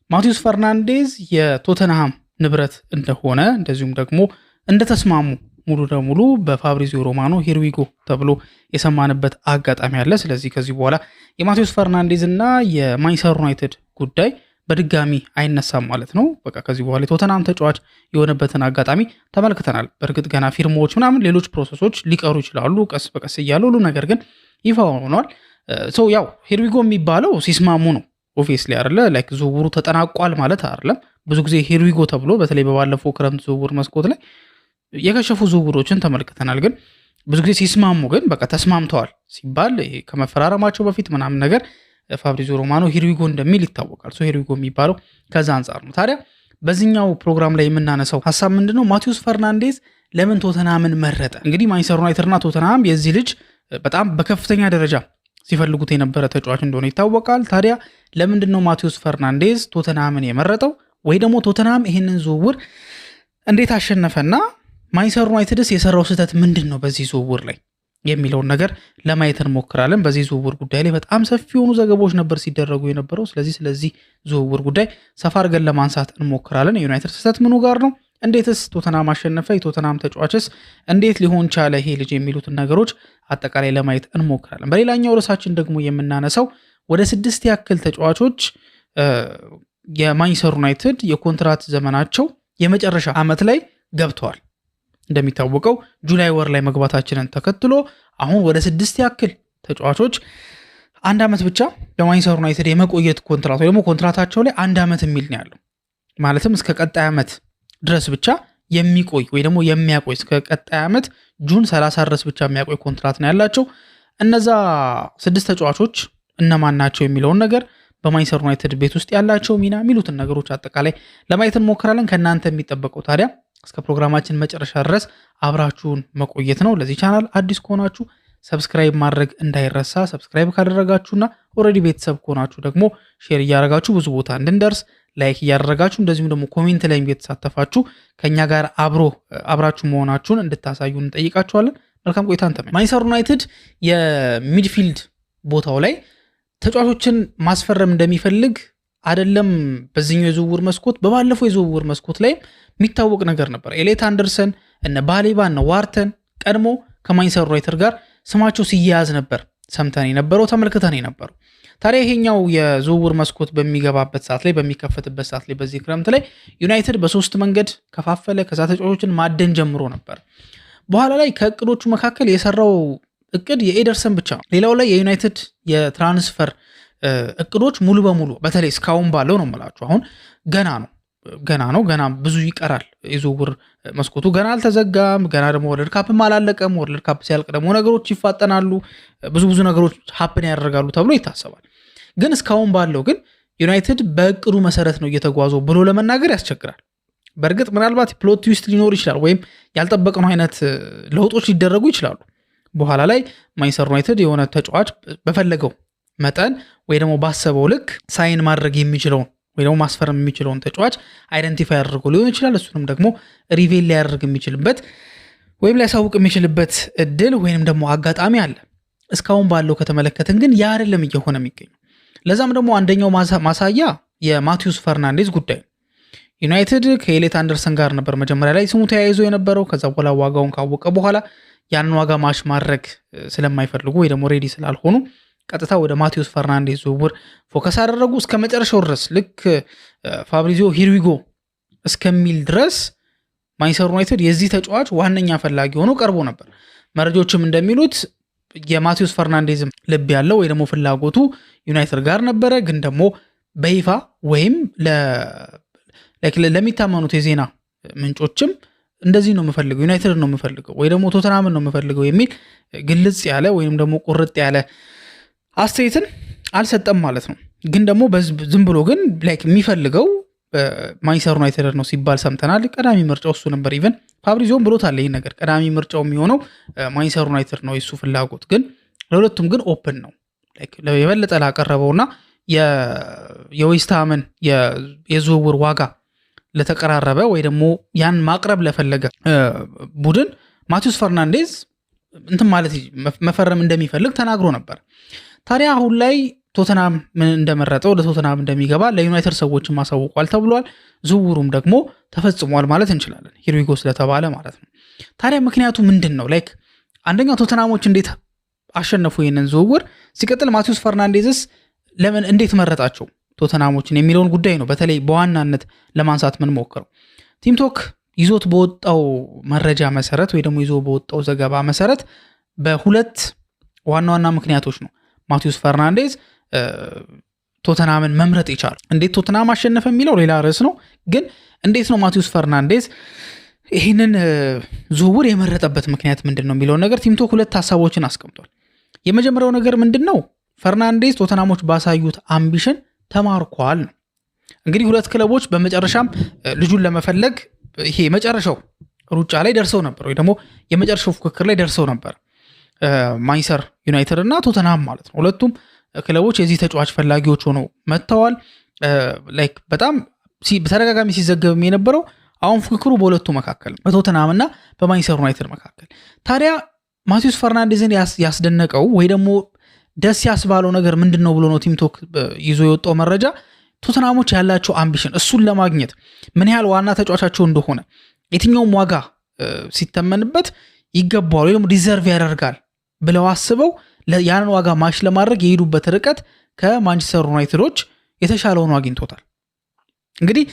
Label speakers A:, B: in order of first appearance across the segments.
A: ማቲዩስ ፈርናንዴዝ የቶተንሃም ንብረት እንደሆነ እንደዚሁም ደግሞ እንደተስማሙ ሙሉ ለሙሉ በፋብሪዚዮ ሮማኖ ሂርዊጎ ተብሎ የሰማንበት አጋጣሚ አለ። ስለዚህ ከዚህ በኋላ የማቲዩስ ፈርናንዴዝ እና የማንቸስተር ዩናይትድ ጉዳይ በድጋሚ አይነሳም ማለት ነው። በቃ ከዚህ በኋላ የቶተንሃም ተጫዋች የሆነበትን አጋጣሚ ተመልክተናል። በእርግጥ ገና ፊርማዎች ምናምን ሌሎች ፕሮሰሶች ሊቀሩ ይችላሉ ቀስ በቀስ እያሉ ሁሉ ነገር ግን ይፋ ሆኗል። ያው ሂርዊጎ የሚባለው ሲስማሙ ነው። ኦፊስሊ አይደለ ላይክ ዝውውሩ ተጠናቋል ማለት አይደለም። ብዙ ጊዜ ሂርዊጎ ተብሎ በተለይ በባለፈው ክረምት ዝውውር መስኮት ላይ የከሸፉ ዝውውሮችን ተመልክተናል። ግን ብዙ ጊዜ ሲስማሙ ግን በቃ ተስማምተዋል ሲባል ከመፈራረማቸው በፊት ምናምን ነገር ፋብሪዚዮ ሮማኖ ሂርዊጎ እንደሚል ይታወቃል። ሂርዊጎ የሚባለው ከዛ አንጻር ነው። ታዲያ በዚህኛው ፕሮግራም ላይ የምናነሳው ሀሳብ ምንድነው? ማቲዩስ ፈርናንዴዝ ለምን ቶተንሃምን መረጠ? እንግዲህ ማንቸስተር ዩናይትድ እና ቶተንሃም የዚህ ልጅ በጣም በከፍተኛ ደረጃ ሲፈልጉት የነበረ ተጫዋች እንደሆነ ይታወቃል። ታዲያ ለምንድነው ማቲዩስ ፈርናንዴዝ ቶተንሃምን የመረጠው? ወይ ደግሞ ቶተንሃም ይህንን ዝውውር እንዴት አሸነፈና ማንቸስተር ዩናይትድስ የሰራው ስህተት ምንድን ነው በዚህ ዝውውር ላይ የሚለውን ነገር ለማየት እንሞክራለን። በዚህ ዝውውር ጉዳይ ላይ በጣም ሰፊ የሆኑ ዘገባዎች ነበር ሲደረጉ የነበረው። ስለዚህ ዝውውር ጉዳይ ሰፋ አድርገን ለማንሳት እንሞክራለን። የዩናይትድ ስህተት ምኑ ጋር ነው? እንዴትስ ቶተንሃም አሸነፈ? የቶተንሃም ተጫዋችስ እንዴት ሊሆን ቻለ ይሄ ልጅ የሚሉትን ነገሮች አጠቃላይ ለማየት እንሞክራለን። በሌላኛው ርዕሳችን ደግሞ የምናነሳው ወደ 6 ያክል ተጫዋቾች የማንቸስተር ዩናይትድ የኮንትራት ዘመናቸው የመጨረሻ ዓመት ላይ ገብተዋል። እንደሚታወቀው ጁላይ ወር ላይ መግባታችንን ተከትሎ አሁን ወደ 6 ያክል ተጫዋቾች 1 ዓመት ብቻ በማንቸስተር ዩናይትድ የመቆየት ኮንትራት ወይ ደግሞ ኮንትራታቸው ላይ 1 ዓመት የሚል ነው ያለው። ማለትም እስከ ቀጣይ ዓመት ድረስ ብቻ የሚቆይ ወይ ደግሞ የሚያቆይ እስከ ቀጣይ ዓመት ጁን 30 ድረስ ብቻ የሚያቆይ ኮንትራት ነው ያላቸው። እነዛ 6 ተጫዋቾች እነማን ናቸው የሚለውን ነገር በማንቸስተር ዩናይትድ ቤት ውስጥ ያላቸው ሚና የሚሉትን ነገሮች አጠቃላይ ለማየት እንሞክራለን። ከእናንተ የሚጠበቀው ታዲያ እስከ ፕሮግራማችን መጨረሻ ድረስ አብራችሁን መቆየት ነው። ለዚህ ቻናል አዲስ ከሆናችሁ ሰብስክራይብ ማድረግ እንዳይረሳ። ሰብስክራይብ ካደረጋችሁና ኦልሬዲ ቤተሰብ ከሆናችሁ ደግሞ ሼር እያደረጋችሁ ብዙ ቦታ እንድንደርስ ላይክ እያደረጋችሁ እንደዚሁም ደግሞ ኮሜንት ላይ እየተሳተፋችሁ ከኛ ጋር አብራችሁ መሆናችሁን እንድታሳዩን እንጠይቃችኋለን። መልካም ቆይታ እንተመኝ። ማንቸስተር ዩናይትድ የሚድፊልድ ቦታው ላይ ተጫዋቾችን ማስፈረም እንደሚፈልግ አይደለም በዚህኛው የዝውውር መስኮት፣ በባለፈው የዝውውር መስኮት ላይ የሚታወቅ ነገር ነበር። ኤሌት አንደርሰን እነ ባሌባ እነ ዋርተን ቀድሞ ከማንቸስተር ዩናይትድ ጋር ስማቸው ሲያያዝ ነበር ሰምተን የነበረው ተመልክተን የነበረው። ታዲያ ይሄኛው የዝውውር መስኮት በሚገባበት ሰዓት ላይ በሚከፈትበት ሰዓት ላይ በዚህ ክረምት ላይ ዩናይትድ በ3 መንገድ ከፋፈለ። ከዛ ተጫዋቾችን ማደን ጀምሮ ነበር። በኋላ ላይ ከእቅዶቹ መካከል የሰራው እቅድ የኤደርሰን ብቻ ነው። ሌላው ላይ የዩናይትድ የትራንስፈር እቅዶች ሙሉ በሙሉ በተለይ እስካሁን ባለው ነው የምላችሁ አሁን ገና ብዙ ይቀራል። የዝውውር መስኮቱ ገና አልተዘጋም። ገና ደግሞ ወርልድ ካፕም አላለቀም። ወርልድ ካፕ ሲያልቅ ደግሞ ነገሮች ይፋጠናሉ፣ ብዙ ነገሮች ሀፕን ያደርጋሉ ተብሎ ይታሰባል። ግን እስካሁን ባለው ግን ዩናይትድ በእቅዱ መሰረት ነው እየተጓዘው ብሎ ለመናገር ያስቸግራል። በእርግጥ ምናልባት ፕሎት ትዊስት ሊኖር ይችላል፣ ወይም ያልጠበቅነው አይነት ለውጦች ሊደረጉ ይችላሉ። በኋላ ላይ ማንቸስተር ዩናይትድ የሆነ ተጫዋች በፈለገው መጠን ወይ ደግሞ ባሰበው ልክ ሳይን ማድረግ የሚችለውን ወይ ደግሞ ማስፈረም የሚችለውን ተጫዋች አይደንቲፋይ አድርጎ ሊሆን ይችላል። እሱንም ደግሞ ሪቬል ሊያደርግ የሚችልበት ወይም ሊያሳውቅ የሚችልበት እድል ወይንም ደግሞ አጋጣሚ አለ። እስካሁን ባለው ከተመለከትን ግን ያ አይደለም እየሆነ የሚገኘው። ለዛም ደግሞ አንደኛው ማሳያ የማቲዩስ ፈርናንዴዝ ጉዳይ። ዩናይትድ ከኤሌት አንደርሰን ጋር ነበር መጀመሪያ ላይ ስሙ ተያይዞ የነበረው። ከዛ በኋላ ዋጋውን ካወቀ በኋላ ያንን ዋጋ ማሽ ማድረግ ስለማይፈልጉ ወይ ደግሞ ሬዲ ስላልሆኑ ቀጥታ ወደ ማቲዩስ ፈርናንዴዝ ዝውውር ፎከስ አደረጉ። እስከ መጨረሻው ድረስ ልክ ፋብሪዚዮ ሂርዊጎ እስከሚል ድረስ ማንቸስተር ዩናይትድ የዚህ ተጫዋች ዋነኛ ፈላጊ ሆኖ ቀርቦ ነበር። መረጃዎችም እንደሚሉት የማቲዩስ ፈርናንዴዝም ልብ ያለው ወይ ደግሞ ፍላጎቱ ዩናይትድ ጋር ነበረ። ግን ደግሞ በይፋ ወይም ለሚታመኑት የዜና ምንጮችም እንደዚህ ነው የምፈልገው፣ ዩናይትድ ነው የምፈልገው ወይ ደግሞ ቶተንሃምን ነው የምፈልገው የሚል ግልጽ ያለ ወይም ደግሞ ቁርጥ ያለ አስተያየትን አልሰጠም ማለት ነው። ግን ደግሞ ዝም ብሎ ግን የሚፈልገው ማንቸስተር ዩናይትድ ነው ሲባል ሰምተናል። ቀዳሚ ምርጫው እሱ ነበር። ኢቨን ፋብሪዚዮም ብሎታል ይሄን ነገር ቀዳሚ ምርጫው የሚሆነው ማንቸስተር ዩናይትድ ነው የሱ ፍላጎት። ግን ለሁለቱም ግን ኦፕን ነው። የበለጠ ላቀረበውና የዌስትሃምን የዝውውር ዋጋ ለተቀራረበ ወይ ደግሞ ያን ማቅረብ ለፈለገ ቡድን ማቲዩስ ፈርናንዴዝ እንትን ማለት መፈረም እንደሚፈልግ ተናግሮ ነበር። ታዲያ አሁን ላይ ቶተናም ምን እንደመረጠው ለቶተናም እንደሚገባ ለዩናይትድ ሰዎችም ማሳውቋል ተብሏል። ዝውውሩም ደግሞ ተፈጽሟል ማለት እንችላለን፣ ሂርዊጎ ስለተባለ ማለት ነው። ታዲያ ምክንያቱ ምንድን ነው? ላይክ አንደኛ ቶተናሞች እንዴት አሸነፉ ይህንን ዝውውር? ሲቀጥል ማቲዩስ ፈርናንዴዝስ ለምን እንዴት መረጣቸው ቶተናሞችን የሚለውን ጉዳይ ነው በተለይ በዋናነት ለማንሳት ምን ሞክረው። ቲምቶክ ይዞት በወጣው መረጃ መሰረት ወይ ደግሞ ይዞ በወጣው ዘገባ መሰረት በሁለት ዋና ዋና ምክንያቶች ነው ማቲዩስ ፈርናንዴዝ ቶተናምን መምረጥ ይቻላል። እንዴት ቶተናም አሸነፈ የሚለው ሌላ ርዕስ ነው። ግን እንዴት ነው ማቲዩስ ፈርናንዴዝ ይህንን ዝውውር የመረጠበት ምክንያት ምንድን ነው የሚለውን ነገር ቲምቶክ ሁለት ሀሳቦችን አስቀምጧል። የመጀመሪያው ነገር ምንድን ነው? ፈርናንዴዝ ቶተናሞች ባሳዩት አምቢሽን ተማርኳል ነው። እንግዲህ ሁለት ክለቦች በመጨረሻም ልጁን ለመፈለግ ይሄ መጨረሻው ሩጫ ላይ ደርሰው ነበር፣ ወይ ደግሞ የመጨረሻው ፉክክር ላይ ደርሰው ነበር። ማንቸስተር ዩናይትድ እና ቶተናም ማለት ነው። ሁለቱም ክለቦች የዚህ ተጫዋች ፈላጊዎች ሆነው መጥተዋል። ላይክ በጣም በተደጋጋሚ ሲዘገብ የነበረው አሁን ፉክክሩ በሁለቱ መካከል በቶተናም እና በማንቸስተር ዩናይትድ መካከል። ታዲያ ማቲዩስ ፈርናንዴዝን ያስደነቀው ወይ ደግሞ ደስ ያስባለው ነገር ምንድን ነው ብሎ ነው ቲምቶክ ይዞ የወጣው መረጃ። ቶተናሞች ያላቸው አምቢሽን እሱን ለማግኘት ምን ያህል ዋና ተጫዋቻቸው እንደሆነ የትኛውም ዋጋ ሲተመንበት ይገባዋል ወይ ደግሞ ዲዘርቭ ያደርጋል ብለው አስበው ያንን ዋጋ ማሽ ለማድረግ የሄዱበት ርቀት ከማንቸስተር ዩናይትዶች የተሻለውን አግኝቶታል። እንግዲህ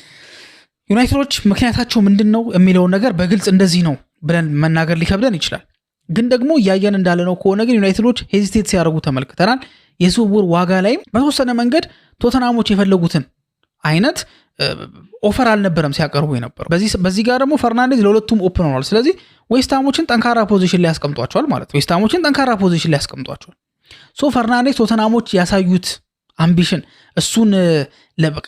A: ዩናይትዶች ምክንያታቸው ምንድን ነው የሚለውን ነገር በግልጽ እንደዚህ ነው ብለን መናገር ሊከብደን ይችላል። ግን ደግሞ እያየን እንዳለነው ከሆነ ግን ዩናይትዶች ሄዚቴት ሲያደርጉ ተመልክተናል። የዝውውር ዋጋ ላይም በተወሰነ መንገድ ቶተናሞች የፈለጉትን አይነት ኦፈር አልነበረም ሲያቀርቡ የነበረው። በዚህ ጋር ደግሞ ፈርናንዴዝ ለሁለቱም ኦፕን ሆኗል። ስለዚህ ዌስትሃሞችን ጠንካራ ፖዚሽን ላይ ያስቀምጧቸዋል ማለት ነው። ዌስትሃሞችን ጠንካራ ፖዚሽን ላይ ያስቀምጧቸዋል። ሶ ፈርናንዴዝ ቶተናሞች ያሳዩት አምቢሽን እሱን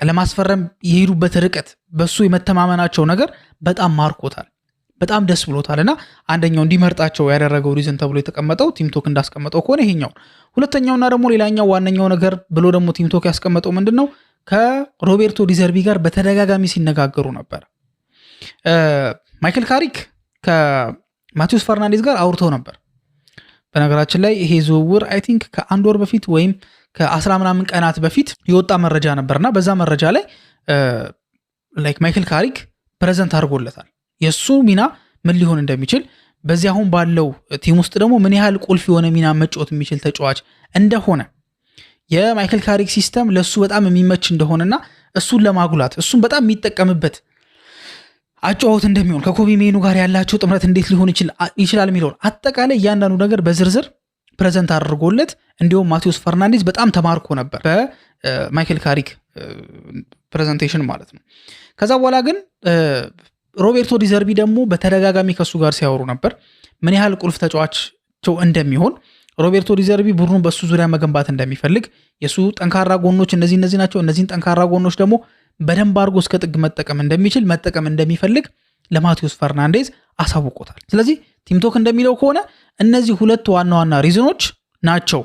A: ለማስፈረም የሄዱበት ርቀት በሱ የመተማመናቸው ነገር በጣም ማርኮታል፣ በጣም ደስ ብሎታል። እና አንደኛው እንዲመርጣቸው ያደረገው ሪዝን ተብሎ የተቀመጠው ቲምቶክ እንዳስቀመጠው ከሆነ ይሄኛው። ሁለተኛውና ደግሞ ሌላኛው ዋነኛው ነገር ብሎ ደግሞ ቲምቶክ ያስቀመጠው ምንድን ነው? ከሮቤርቶ ዲዘርቢ ጋር በተደጋጋሚ ሲነጋገሩ ነበር። ማይክል ካሪክ ከማቲዩስ ፈርናንዴዝ ጋር አውርተው ነበር። በነገራችን ላይ ይሄ ዝውውር አይ ቲንክ ከአንድ ወር በፊት ወይም ከ10 ምናምን ቀናት በፊት የወጣ መረጃ ነበርና በዛ መረጃ ላይ ላይክ ማይክል ካሪክ ፕሬዘንት አድርጎለታል የሱ ሚና ምን ሊሆን እንደሚችል፣ በዚህ አሁን ባለው ቲም ውስጥ ደግሞ ምን ያህል ቁልፍ የሆነ ሚና መጫወት የሚችል ተጫዋች እንደሆነ፣ የማይክል ካሪክ ሲስተም ለሱ በጣም የሚመች እንደሆነና እሱን ለማጉላት እሱን በጣም የሚጠቀምበት አጫወት እንደሚሆን፣ ከኮቢ ሜኑ ጋር ያላቸው ጥምረት እንዴት ሊሆን ይችላል የሚለውን አጠቃላይ እያንዳንዱ ነገር በዝርዝር ፕሬዘንት አድርጎለት እንዲሁም ማቲዩስ ፈርናንዴዝ በጣም ተማርኮ ነበር በማይክል ካሪክ ፕሬዘንቴሽን ማለት ነው። ከዛ በኋላ ግን ሮቤርቶ ዲዘርቢ ደግሞ በተደጋጋሚ ከሱ ጋር ሲያወሩ ነበር ምን ያህል ቁልፍ ተጫዋቸው እንደሚሆን። ሮቤርቶ ዲዘርቢ ቡድኑን በሱ ዙሪያ መገንባት እንደሚፈልግ፣ የሱ ጠንካራ ጎኖች እነዚህ ናቸው፣ እነዚህን ጠንካራ ጎኖች ደግሞ በደንብ አድርጎ እስከ ጥግ መጠቀም እንደሚፈልግ ለማቲዩስ ፈርናንዴዝ አሳውቆታል። ስለዚህ ቲምቶክ እንደሚለው ከሆነ እነዚህ ሁለት ዋና ዋና ሪዝኖች ናቸው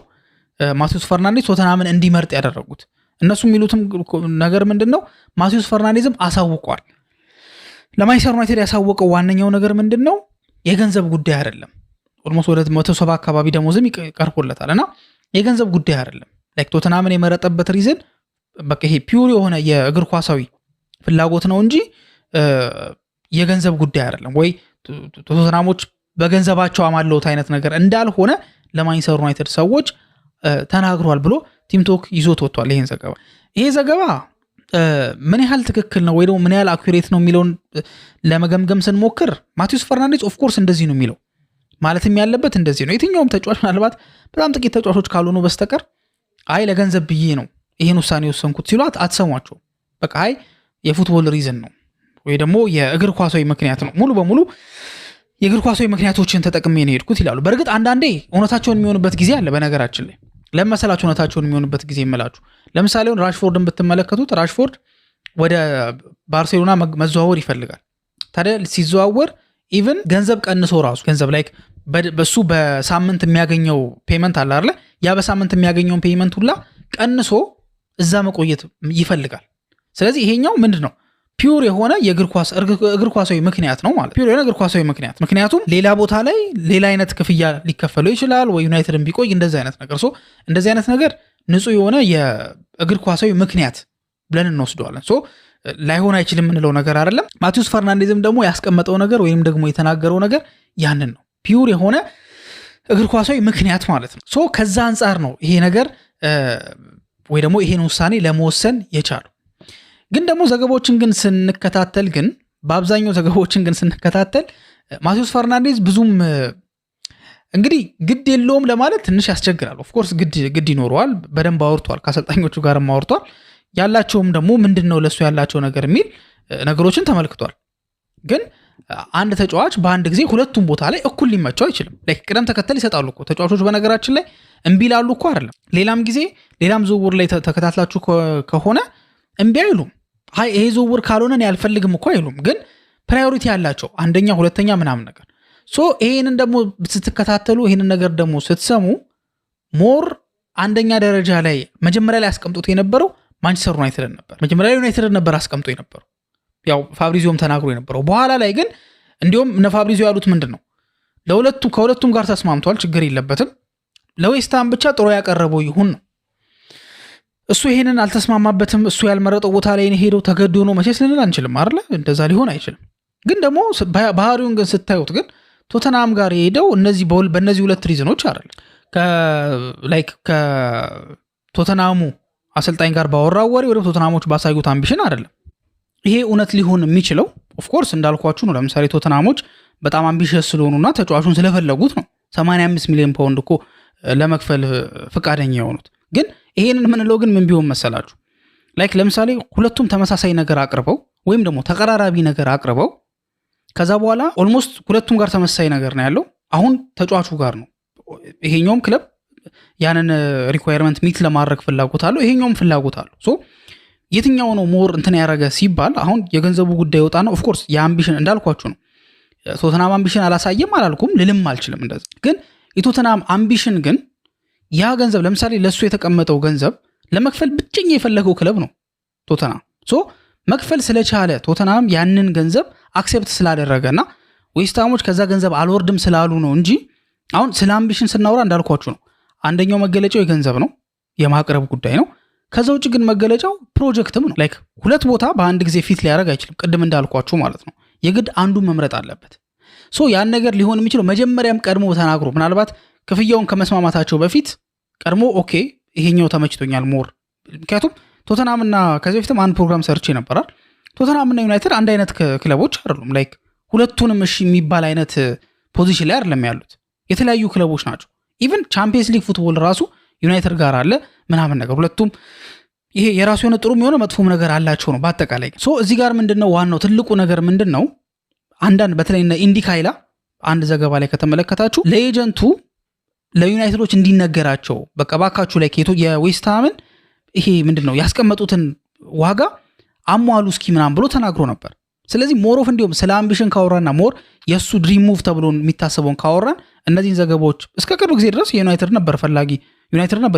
A: ማቲዩስ ፈርናንዴዝ ቶተናምን እንዲመርጥ ያደረጉት። እነሱ የሚሉትም ነገር ምንድን ነው? ማቲዩስ ፈርናንዴዝም አሳውቋል። ለማንቸስተር ዩናይትድ ያሳወቀው ዋነኛው ነገር ምንድን ነው? የገንዘብ ጉዳይ አይደለም። ኦልሞስት ወደ 170 አካባቢ ደሞዝም ይቀርቦለታል እና የገንዘብ ጉዳይ አይደለም። ላይክ ቶተናምን የመረጠበት ሪዝን በቃ ይሄ ፒውር የሆነ የእግር ኳሳዊ ፍላጎት ነው እንጂ የገንዘብ ጉዳይ አይደለም። ወይ ቶተናሞች በገንዘባቸው አማለውት አይነት ነገር እንዳልሆነ ለማንቸስተር ዩናይትድ ሰዎች ተናግሯል ብሎ ቲምቶክ ይዞት ወጥቷል ይሄን ዘገባ። ይሄ ዘገባ ምን ያህል ትክክል ነው ወይ ደግሞ ምን ያህል አኩሬት ነው የሚለውን ለመገምገም ስንሞክር ማቲዩስ ፈርናንዴዝ ኦፍ ኮርስ እንደዚህ ነው የሚለው ማለትም ያለበት እንደዚህ ነው። የትኛውም ተጫዋች ምናልባት በጣም ጥቂት ተጫዋቾች ካልሆኑ በስተቀር አይ ለገንዘብ ብዬ ነው ይሄን ውሳኔ ወሰንኩት ሲሉ አትሰሟቸው። በቃ አይ የፉትቦል ሪዝን ነው ወይ ደግሞ የእግር ኳሳዊ ምክንያት ነው፣ ሙሉ በሙሉ የእግር ኳሳዊ ምክንያቶችን ተጠቅሜ ነው የሄድኩት ይላሉ። በእርግጥ አንዳንዴ እውነታቸውን የሚሆንበት ጊዜ አለ። በነገራችን ላይ ለመሰላችሁ እውነታቸውን የሚሆንበት ጊዜ ይመላችሁ። ለምሳሌ ራሽፎርድን ብትመለከቱት ራሽፎርድ ወደ ባርሴሎና መዘዋወር ይፈልጋል። ታዲያ ሲዘዋወር ኢቭን ገንዘብ ቀንሶ ራሱ ገንዘብ ላይ በሱ በሳምንት የሚያገኘው ፔመንት አለ አይደል? ያ በሳምንት የሚያገኘውን ፔመንት ሁላ ቀንሶ እዛ መቆየት ይፈልጋል። ስለዚህ ይሄኛው ምንድን ነው? ፒውር የሆነ እግር ኳሳዊ ምክንያት ነው ማለት ፒውር የሆነ እግር ኳሳዊ ምክንያት። ምክንያቱም ሌላ ቦታ ላይ ሌላ አይነት ክፍያ ሊከፈለው ይችላል ወይ ዩናይትድን ቢቆይ እንደዚህ አይነት ነገር እንደዚህ አይነት ነገር ንጹህ የሆነ የእግር ኳሳዊ ምክንያት ብለን እንወስደዋለን። ሶ ላይሆን አይችልም የምንለው ነገር አይደለም። ማቲዩስ ፈርናንዴዝም ደግሞ ያስቀመጠው ነገር ወይም ደግሞ የተናገረው ነገር ያንን ነው፣ ፒውር የሆነ እግር ኳሳዊ ምክንያት ማለት ነው። ሶ ከዛ አንጻር ነው ይሄ ነገር ወይ ደግሞ ይሄን ውሳኔ ለመወሰን የቻሉ። ግን ደግሞ ዘገባዎችን ግን ስንከታተል ግን በአብዛኛው ዘገባዎችን ግን ስንከታተል ማቲዩስ ፈርናንዴዝ ብዙም እንግዲህ ግድ የለውም ለማለት ትንሽ ያስቸግራል። ኦፍኮርስ ግድ ይኖረዋል፣ በደንብ አውርቷል፣ ከአሰልጣኞቹ ጋርም አውርቷል። ያላቸውም ደግሞ ምንድነው ለሱ ያላቸው ነገር የሚል ነገሮችን ተመልክቷል። ግን አንድ ተጫዋች በአንድ ጊዜ ሁለቱም ቦታ ላይ እኩል ሊመቸው አይችልም። ላይክ ቅደም ተከተል ይሰጣሉ እኮ ተጫዋቾች። በነገራችን ላይ እምቢ ላሉ እኮ አይደለም። ሌላም ጊዜ ሌላም ዝውውር ላይ ተከታትላችሁ ከሆነ እምቢ አይሉም። አይ ይሄ ዝውውር ካልሆነ ያልፈልግም እኮ አይሉም። ግን ፕራዮሪቲ ያላቸው አንደኛ ሁለተኛ ምናምን ነገር። ሶ ይሄንን ደግሞ ስትከታተሉ ይሄንን ነገር ደግሞ ስትሰሙ ሞር አንደኛ ደረጃ ላይ መጀመሪያ ላይ አስቀምጦት የነበረው ማንቸስተር ዩናይትድ ነበር። መጀመሪያ ላይ ዩናይትድ ነበር አስቀምጦ የነበረው፣ ያው ፋብሪዚዮም ተናግሮ የነበረው። በኋላ ላይ ግን እንዲሁም እነ ፋብሪዚዮ ያሉት ምንድነው ከሁለቱም ጋር ተስማምቷል፣ ችግር የለበትም፣ ለዌስትሃም ብቻ ጥሩ ያቀረበው ይሁን ነው። እሱ ይሄንን አልተስማማበትም። እሱ ያልመረጠው ቦታ ላይ ሄደው ተገዶ ነው መቼስ ልንል አንችልም አይደል? እንደዛ ሊሆን አይችልም። ግን ደግሞ ባህሪውን ግን ስታዩት ግን ቶተናም ጋር የሄደው በእነዚህ ሁለት ሪዝኖች አይደል? ከቶተናሙ አሰልጣኝ ጋር ባወራው ወሬ ወደ ቶተናሞች ባሳዩት አምቢሽን አይደለም። ይሄ እውነት ሊሆን የሚችለው ኦፍኮርስ እንዳልኳችሁ ነው። ለምሳሌ ቶተናሞች በጣም አምቢሽስ ስለሆኑና ተጫዋቹን ስለፈለጉት ነው 85 ሚሊዮን ፓውንድ እኮ ለመክፈል ፈቃደኛ የሆኑት። ግን ይሄንን ምንለው ግን ምን ቢሆን መሰላችሁ? ለምሳሌ ሁለቱም ተመሳሳይ ነገር አቅርበው ወይም ደግሞ ተቀራራቢ ነገር አቅርበው ከዛ በኋላ ኦልሞስት ሁለቱም ጋር ተመሳሳይ ነገር ነው ያለው። አሁን ተጫዋቹ ጋር ነው ይሄኛውም ክለብ ያንን ሪኳየርመንት ሚት ለማድረግ ፍላጎት አለው፣ ይሄኛውም ፍላጎት አለው። ሶ የትኛው ነው ሞር እንትን ያደረገ ሲባል አሁን የገንዘቡ ጉዳይ ወጣ ነው። ኦፍኮርስ የአምቢሽን እንዳልኳችሁ ነው። ቶተናም አምቢሽን አላሳየም አላልኩም፣ ልልም አልችልም እንደዛ። ግን የቶተናም አምቢሽን ግን ያ ገንዘብ ለምሳሌ ለሱ የተቀመጠው ገንዘብ ለመክፈል ብቸኛ የፈለገው ክለብ ነው ቶተናም። ሶ መክፈል ስለቻለ ቶተናም ያንን ገንዘብ አክሴፕት ስላደረገና ዌስትሃሞች ከዛ ገንዘብ አልወርድም ስላሉ ነው እንጂ አሁን ስለ አምቢሽን ስናወራ እንዳልኳችሁ ነው። አንደኛው መገለጫው የገንዘብ ነው፣ የማቅረብ ጉዳይ ነው። ከዛ ውጭ ግን መገለጫው ፕሮጀክትም ነው። ሁለት ቦታ በአንድ ጊዜ ፊት ሊያደርግ አይችልም፣ ቅድም እንዳልኳችሁ ማለት ነው። የግድ አንዱን መምረጥ አለበት። ሶ ያን ነገር ሊሆን የሚችለው መጀመሪያም ቀድሞ ተናግሮ ምናልባት ክፍያውን ከመስማማታቸው በፊት ቀድሞ ኦኬ ይሄኛው ተመችቶኛል ሞር። ምክንያቱም ቶተናምና ከዚህ በፊትም አንድ ፕሮግራም ሰርቼ ነበራል። ቶተናምና ዩናይትድ አንድ አይነት ክለቦች አይደሉም። ሁለቱንም እሺ የሚባል አይነት ፖዚሽን ላይ አይደለም ያሉት፣ የተለያዩ ክለቦች ናቸው። ኢቨን ቻምፒየንስ ሊግ ፉትቦል ራሱ ዩናይትድ ጋር አለ ምናምን ነገር። ሁለቱም ይሄ የራሱ የሆነ ጥሩም የሆነ መጥፎም ነገር አላቸው ነው በአጠቃላይ። ሶ እዚህ ጋር ምንድነው ዋናው ትልቁ ነገር ምንድነው? አንዳንድ በተለይ ኢንዲካይላ አንድ ዘገባ ላይ ከተመለከታችሁ ለኤጀንቱ ለዩናይትዶች እንዲነገራቸው በቃ ባካችሁ የዌስትሃምን ይሄ ምንድነው ያስቀመጡትን ዋጋ አሟሉ እስኪ ምናምን ብሎ ተናግሮ ነበር። ስለዚህ ሞር ኦፍ እንዲሁም ስለ አምቢሽን ካወራና ሞር የሱ ድሪም ሙቭ ተብሎ የሚታሰበውን ካወራን እነዚህን ዘገባዎች እስከ ቅርብ ጊዜ ድረስ ዩናይትድ ነበር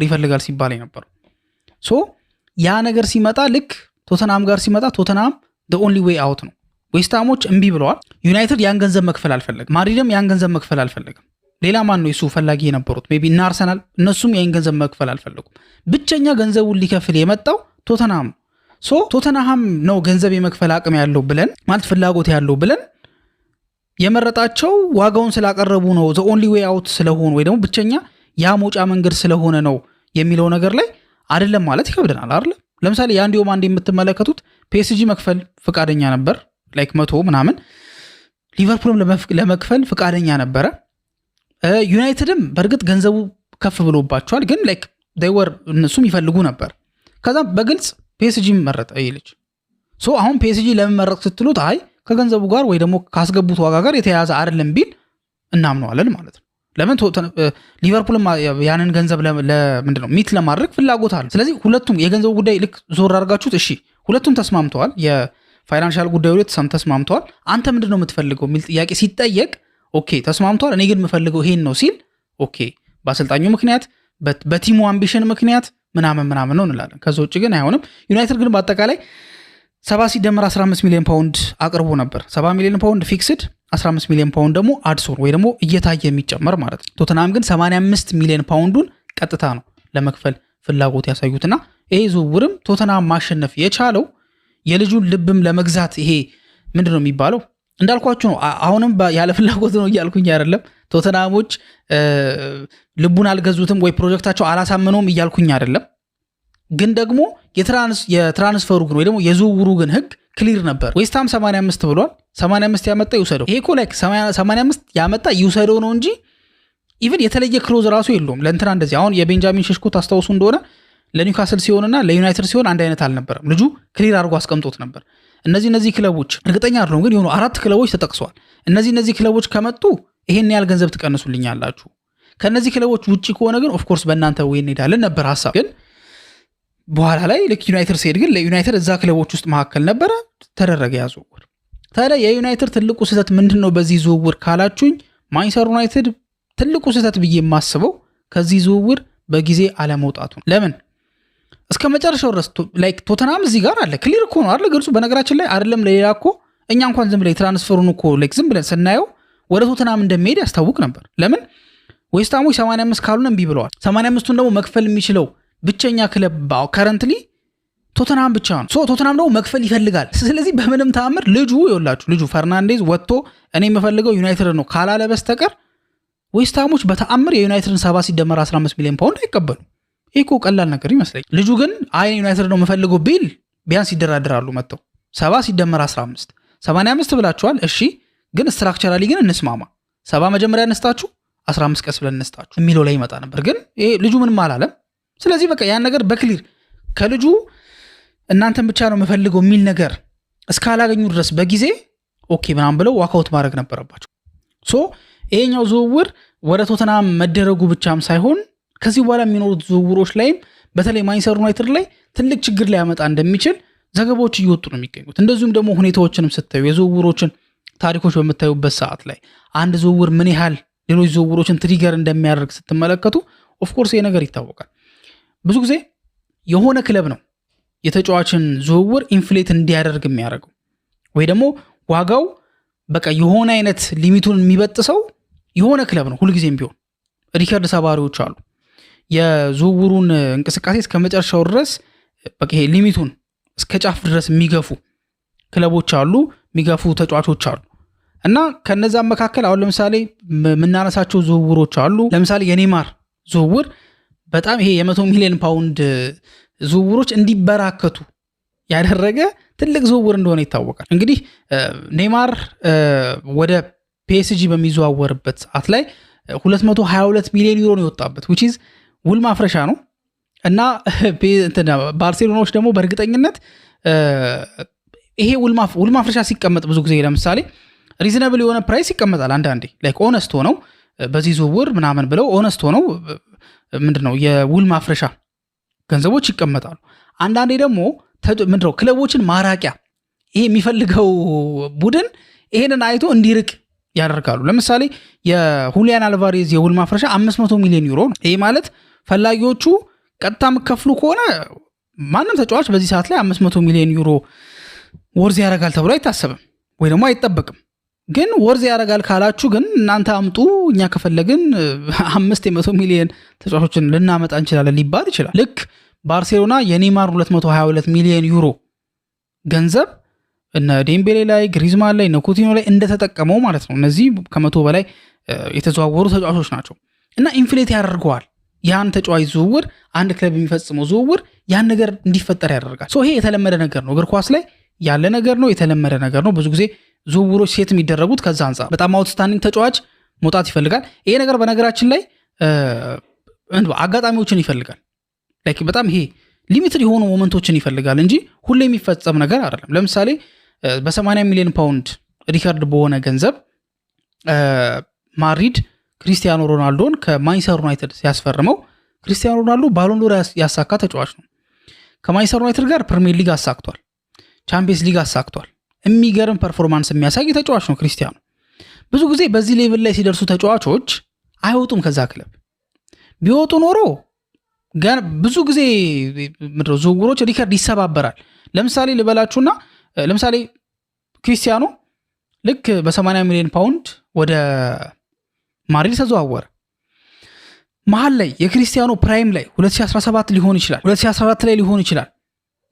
A: ይፈልጋል ሲባል ነበር። ሶ ያ ነገር ሲመጣ ልክ ቶተናም ጋር ሲመጣ ቶተናም the only way out ነው። ዌስትሃሞች እምቢ ብለዋል። ዩናይትድ ያን ገንዘብ መክፈል አልፈለግም። ማድሪድም ያን ገንዘብ መክፈል አልፈለግም። ሌላ ማን ነው የሱ ፈላጊ የነበሩት? ሜይ ቢ እና አርሰናል፣ እነሱም ያን ገንዘብ መክፈል አልፈለጉም። ብቸኛ ገንዘቡን ሊከፍል የመጣው ቶተናም። ሶ ቶተናም ነው ገንዘብ የመክፈል አቅም ያለው ብለን ማለት ፍላጎት ያለው ብለን የመረጣቸው ዋጋውን ስላቀረቡ ነው the only way out ስለሆነ ወይ ደግሞ ብቸኛ ያ መውጫ መንገድ ስለሆነ ነው የሚለው ነገር ላይ አይደለም ማለት ይከብደናል አይደል? ለምሳሌ ያንዲዮም አንድ የምትመለከቱት ፒኤስጂ መክፈል ፍቃደኛ ነበር 100 ምናምን፣ ሊቨርፑልም ለመክፈል ፍቃደኛ ነበረ። ዩናይትድም በእርግጥ ገንዘቡ ከፍ ብሎባቸዋል፣ ግን እነሱም ይፈልጉ ነበር። ከዛ በግልጽ ፒኤስጂ መረጠ ይልጅ። ሶ አሁን ፒኤስጂ ለምን መረጥ ስትሉት አይ ከገንዘቡ ጋር ወይ ደግሞ ካስገቡት ዋጋ ጋር የተያያዘ አይደለም ቢል እናምነዋለን ማለት ነው። ለምን ሊቨርፑልም ያንን ገንዘብ ምንድነው ሚት ለማድረግ ፍላጎት አለ። ስለዚህ ሁለቱም የገንዘቡ ጉዳይ ልክ ዞር አድርጋችሁት እሺ ሁለቱም ተስማምተዋል፣ የፋይናንሻል ጉዳዩ ላይ ተስማምተዋል። አንተ ምንድነው የምትፈልገው የሚል ጥያቄ ሲጠየቅ ኦኬ ተስማምተዋል፣ እኔ ግን የምፈልገው ይሄን ነው ሲል ኦኬ በአሰልጣኙ ምክንያት በቲሙ አምቢሽን ምክንያት ምናምን ነው እንላለን። ከዛ ውጭ ግን አይሆንም። ዩናይትድ ግን በአጠቃላይ 70 ሲደመር 15 ሚሊዮን ፓውንድ አቅርቦ ነበር። 70 ሚሊዮን ፓውንድ ፊክስድ፣ 15 ሚሊዮን ፓውንድ ደግሞ አድሶን ወይ ደግሞ እየታየ የሚጨመር ማለት ነው። ቶተናም ግን 85 ሚሊዮን ፓውንዱን ቀጥታ ነው ለመክፈል ፍላጎት ያሳዩትና ይሄ ዝውውርም ቶተንሃም ማሸነፍ የቻለው የልጁን ልብም ለመግዛት ይሄ ምንድነው የሚባለው እንዳልኳችሁ ነው። አሁንም ያለ ፍላጎት ነው እያልኩኝ አይደለም። ቶተንሃሞች ልቡን አልገዙትም ወይ ፕሮጀክታቸው አላሳመነውም እያልኩኝ አይደለም። ግን ደግሞ የትራንስፈሩ ግን ወይ ደግሞ የዝውውሩ ግን ህግ ክሊር ነበር። ዌስትሃም 85 ብሏል። 85 ያመጣ ይውሰደው። ይሄ እኮ ላይክ 85 ያመጣ ይውሰደው ነው እንጂ ኢቭን የተለየ ክሎዝ ራሱ የለውም ለእንትና እንደዚህ። አሁን የቤንጃሚን ሸሽኮ ታስታውሱ እንደሆነ ለኒውካስል ሲሆንና ለዩናይትድ ሲሆን አንድ አይነት አልነበረም። ልጁ ክሊር አድርጎ አስቀምጦት ነበር። እነዚህ ክለቦች እርግጠኛ አይደለሁም ግን የሆኑ 4 ክለቦች ተጠቅሰዋል። እነዚህ ክለቦች ከመጡ ይሄን ያህል ገንዘብ ትቀንሱልኛላችሁ፣ ከነዚህ ክለቦች ውጪ ከሆነ ግን ኦፍ ኮርስ በእናንተ ወይ እንሄዳለን ነበር ሐሳብ። ግን በኋላ ላይ ልክ ዩናይትድ ሲሄድ ግን ለዩናይትድ እዛ ክለቦች ውስጥ መካከል ነበረ ተደረገ ያ ዝውውር። ታዲያ የዩናይትድ ትልቁ ስህተት ምንድነው በዚህ ዝውውር ካላችሁኝ ማንቸስተር ዩናይትድ ትልቁ ስህተት ብዬ የማስበው ከዚህ ዝውውር በጊዜ አለመውጣቱ። ለምን እስከ መጨረሻው ድረስ ላይክ ቶተንሃም እዚህ ጋር አለ ክሊር እኮ ነው አይደል ግልጹ። በነገራችን ላይ አይደለም ለሌላ እኮ እኛ እንኳን ዝም ብለን ትራንስፈሩን እኮ ላይክ ዝም ብለን ስናየው ወደ ቶተንሃም እንደሚሄድ ያስታውቅ ነበር። ለምን ዌስትሃሞች 85 ካሉን እምቢ ብለዋል። 85ቱን ደግሞ መክፈል የሚችለው ብቸኛ ክለብ ከረንትሊ ቶተንሃም ብቻ ነው። ቶተንሃም ደግሞ መክፈል ይፈልጋል። ስለዚህ በምንም ተአምር ልጁ ፈርናንዴዝ ወጥቶ እኔ የምፈልገው ዩናይትድ ነው ካላለ በስተቀር ዌስትሃሞች በተአምር የዩናይትድን 7 ሲደመር 15 ሚሊዮን ፓውንድ አይቀበሉ። ይሄ እኮ ቀላል ነገር ይመስለኝ። ልጁ ግን አይ ዩናይትድ ነው የምፈልገው ቢል ቢያንስ ይደራደራሉ መጥተው 7 ሲደመር 15 85 ብላችኋል። እሺ ግን ስትራክቸራሊ ግን እንስማማ 7 መጀመሪያ እንስጣችሁ 15 ቀስ ብለን እንስጣችሁ የሚለው ላይ ይመጣ ነበር። ግን ይሄ ልጁ ምንም አላለም። ስለዚህ በቃ ያን ነገር በክሊር ከልጁ እናንተን ብቻ ነው የምፈልገው የሚል ነገር እስካላገኙ ድረስ በጊዜ ኦኬ ምናምን ብለው ዋካውት ማድረግ ነበረባቸው። ይሄኛው ዝውውር ወደ ቶተንሃም መደረጉ ብቻም ሳይሆን ከዚህ በኋላ የሚኖሩት ዝውውሮች ላይም በተለይ ማንቸስተር ዩናይትድ ላይ ትልቅ ችግር ሊያመጣ እንደሚችል ዘገባዎች እየወጡ ነው የሚገኙት። እንደዚሁም ደግሞ ሁኔታዎችንም ስታዩ የዝውውሮችን ታሪኮች በምታዩበት ሰዓት ላይ አንድ ዝውውር ምን ያህል ሌሎች ዝውውሮችን ትሪገር እንደሚያደርግ ስትመለከቱ ኦፍ ኮርስ ይሄ ነገር ይታወቃል። ብዙ ጊዜ የሆነ ክለብ ነው የተጫዋችን ዝውውር ኢንፍሌት እንዲያደርግ የሚያደርገው ወይ ደግሞ ዋጋው በቃ የሆነ አይነት ሊሚቱን የሚበጥሰው የሆነ ክለብ ነው። ሁልጊዜም ቢሆን ሪከርድ ሰባሪዎች አሉ። የዝውውሩን እንቅስቃሴ እስከ መጨረሻው ድረስ በቃ ይሄ ሊሚቱን እስከ ጫፍ ድረስ የሚገፉ ክለቦች አሉ፣ የሚገፉ ተጫዋቾች አሉ። እና ከነዛም መካከል አሁን ለምሳሌ የምናነሳቸው ዝውውሮች አሉ። ለምሳሌ የኔማር ዝውውር በጣም ይሄ የ100 ሚሊዮን ፓውንድ ዝውውሮች እንዲበራከቱ ያደረገ ትልቅ ዝውውር እንደሆነ ይታወቃል። እንግዲህ ኔማር ወደ ፒኤስጂ በሚዘዋወርበት ሰዓት ላይ 222 ሚሊዮን ዩሮ ነው የወጣበት which is ውል ማፍረሻ ነው። እና ባርሴሎናዎች ደግሞ በእርግጠኝነት ይሄ ውል ማፍረሻ ሲቀመጥ ብዙ ጊዜ ለምሳሌ ሪዝነብል የሆነ ፕራይስ ይቀመጣል። አንዳንዴ ላይክ ኦነስት ሆነው በዚህ ዝውውር ምናምን ብለው ኦነስት ሆነው ምንድነው የውል ማፍረሻ ገንዘቦች ይቀመጣሉ። አንዳንዴ ደግሞ ምንድነው ክለቦችን ማራቂያ ይሄ የሚፈልገው ቡድን ይሄንን አይቶ እንዲርቅ ያደርጋሉ። ለምሳሌ የሁሊያን አልቫሬዝ የውል ማፍረሻ 500 ሚሊዮን ዩሮ ነው። ይሄ ማለት ፈላጊዎቹ ቀጥታ መከፍሉ ከሆነ ማንም ተጫዋች በዚህ ሰዓት ላይ 500 ሚሊዮን ዩሮ ወርዝ ያደርጋል ተብሎ አይታሰብም ወይ ደግሞ አይጠበቅም። ግን ወርዝ ያደርጋል ካላችሁ ግን እናንተ አምጡ፣ እኛ ከፈለግን 500 ሚሊዮን ተጫዋቾችን ልናመጣ እንችላለን ሊባል ይችላል። ልክ ባርሴሎና የኔማር 222 ሚሊዮን ዩሮ ገንዘብ እነ ዴምቤሌ ላይ ግሪዝማን ላይ እነ ኩቲኖ ላይ እንደተጠቀመው ማለት ነው። እነዚህ ከ100 በላይ የተዘዋወሩ ተጫዋቾች ናቸው እና ኢንፍሌት ያደርገዋል ያን ተጫዋች ዝውውር። አንድ ክለብ የሚፈጽመው ዝውውር ያን ነገር እንዲፈጠር ያደርጋል። ይሄ የተለመደ ነገር ነው፣ እግር ኳስ ላይ ያለ ነገር ነው፣ የተለመደ ነገር ነው። ብዙ ጊዜ ዝውውሮች ሴት የሚደረጉት ከዛ አንጻር በጣም አውትስታንዲንግ ተጫዋች መውጣት ይፈልጋል። ይሄ ነገር በነገራችን ላይ አጋጣሚዎችን ይፈልጋል። ላይክ በጣም ይሄ ሊሚትድ የሆኑ ሞመንቶችን ይፈልጋል እንጂ ሁሌ የሚፈጸም ነገር አይደለም። ለምሳሌ በ80 ሚሊዮን ፓውንድ ሪከርድ በሆነ ገንዘብ ማድሪድ ክሪስቲያኖ ሮናልዶን ከማንቸስተር ዩናይትድ ሲያስፈርመው ክሪስቲያኖ ሮናልዶ ባሎን ዶር ያሳካ ተጫዋች ነው። ከማንቸስተር ዩናይትድ ጋር ፕሪሚየር ሊግ አሳክቷል፣ ቻምፒየንስ ሊግ አሳክቷል። የሚገርም ፐርፎርማንስ የሚያሳይ ተጫዋች ነው ክሪስቲያኖ። ብዙ ጊዜ በዚህ ሌቭል ላይ ሲደርሱ ተጫዋቾች አይወጡም ከዛ ክለብ። ቢወጡ ኖሮ ብዙ ጊዜ ዝውውሮች ሪከርድ ይሰባበራል። ለምሳሌ ልበላችሁና ለምሳሌ ክሪስቲያኖ ልክ በ80 ሚሊዮን ፓውንድ ወደ ማድሪድ ተዘዋወረ። መሀል ላይ የክርስቲያኖ ፕራይም ላይ 2017 ሊሆን ይችላል 2014 ላይ ሊሆን ይችላል።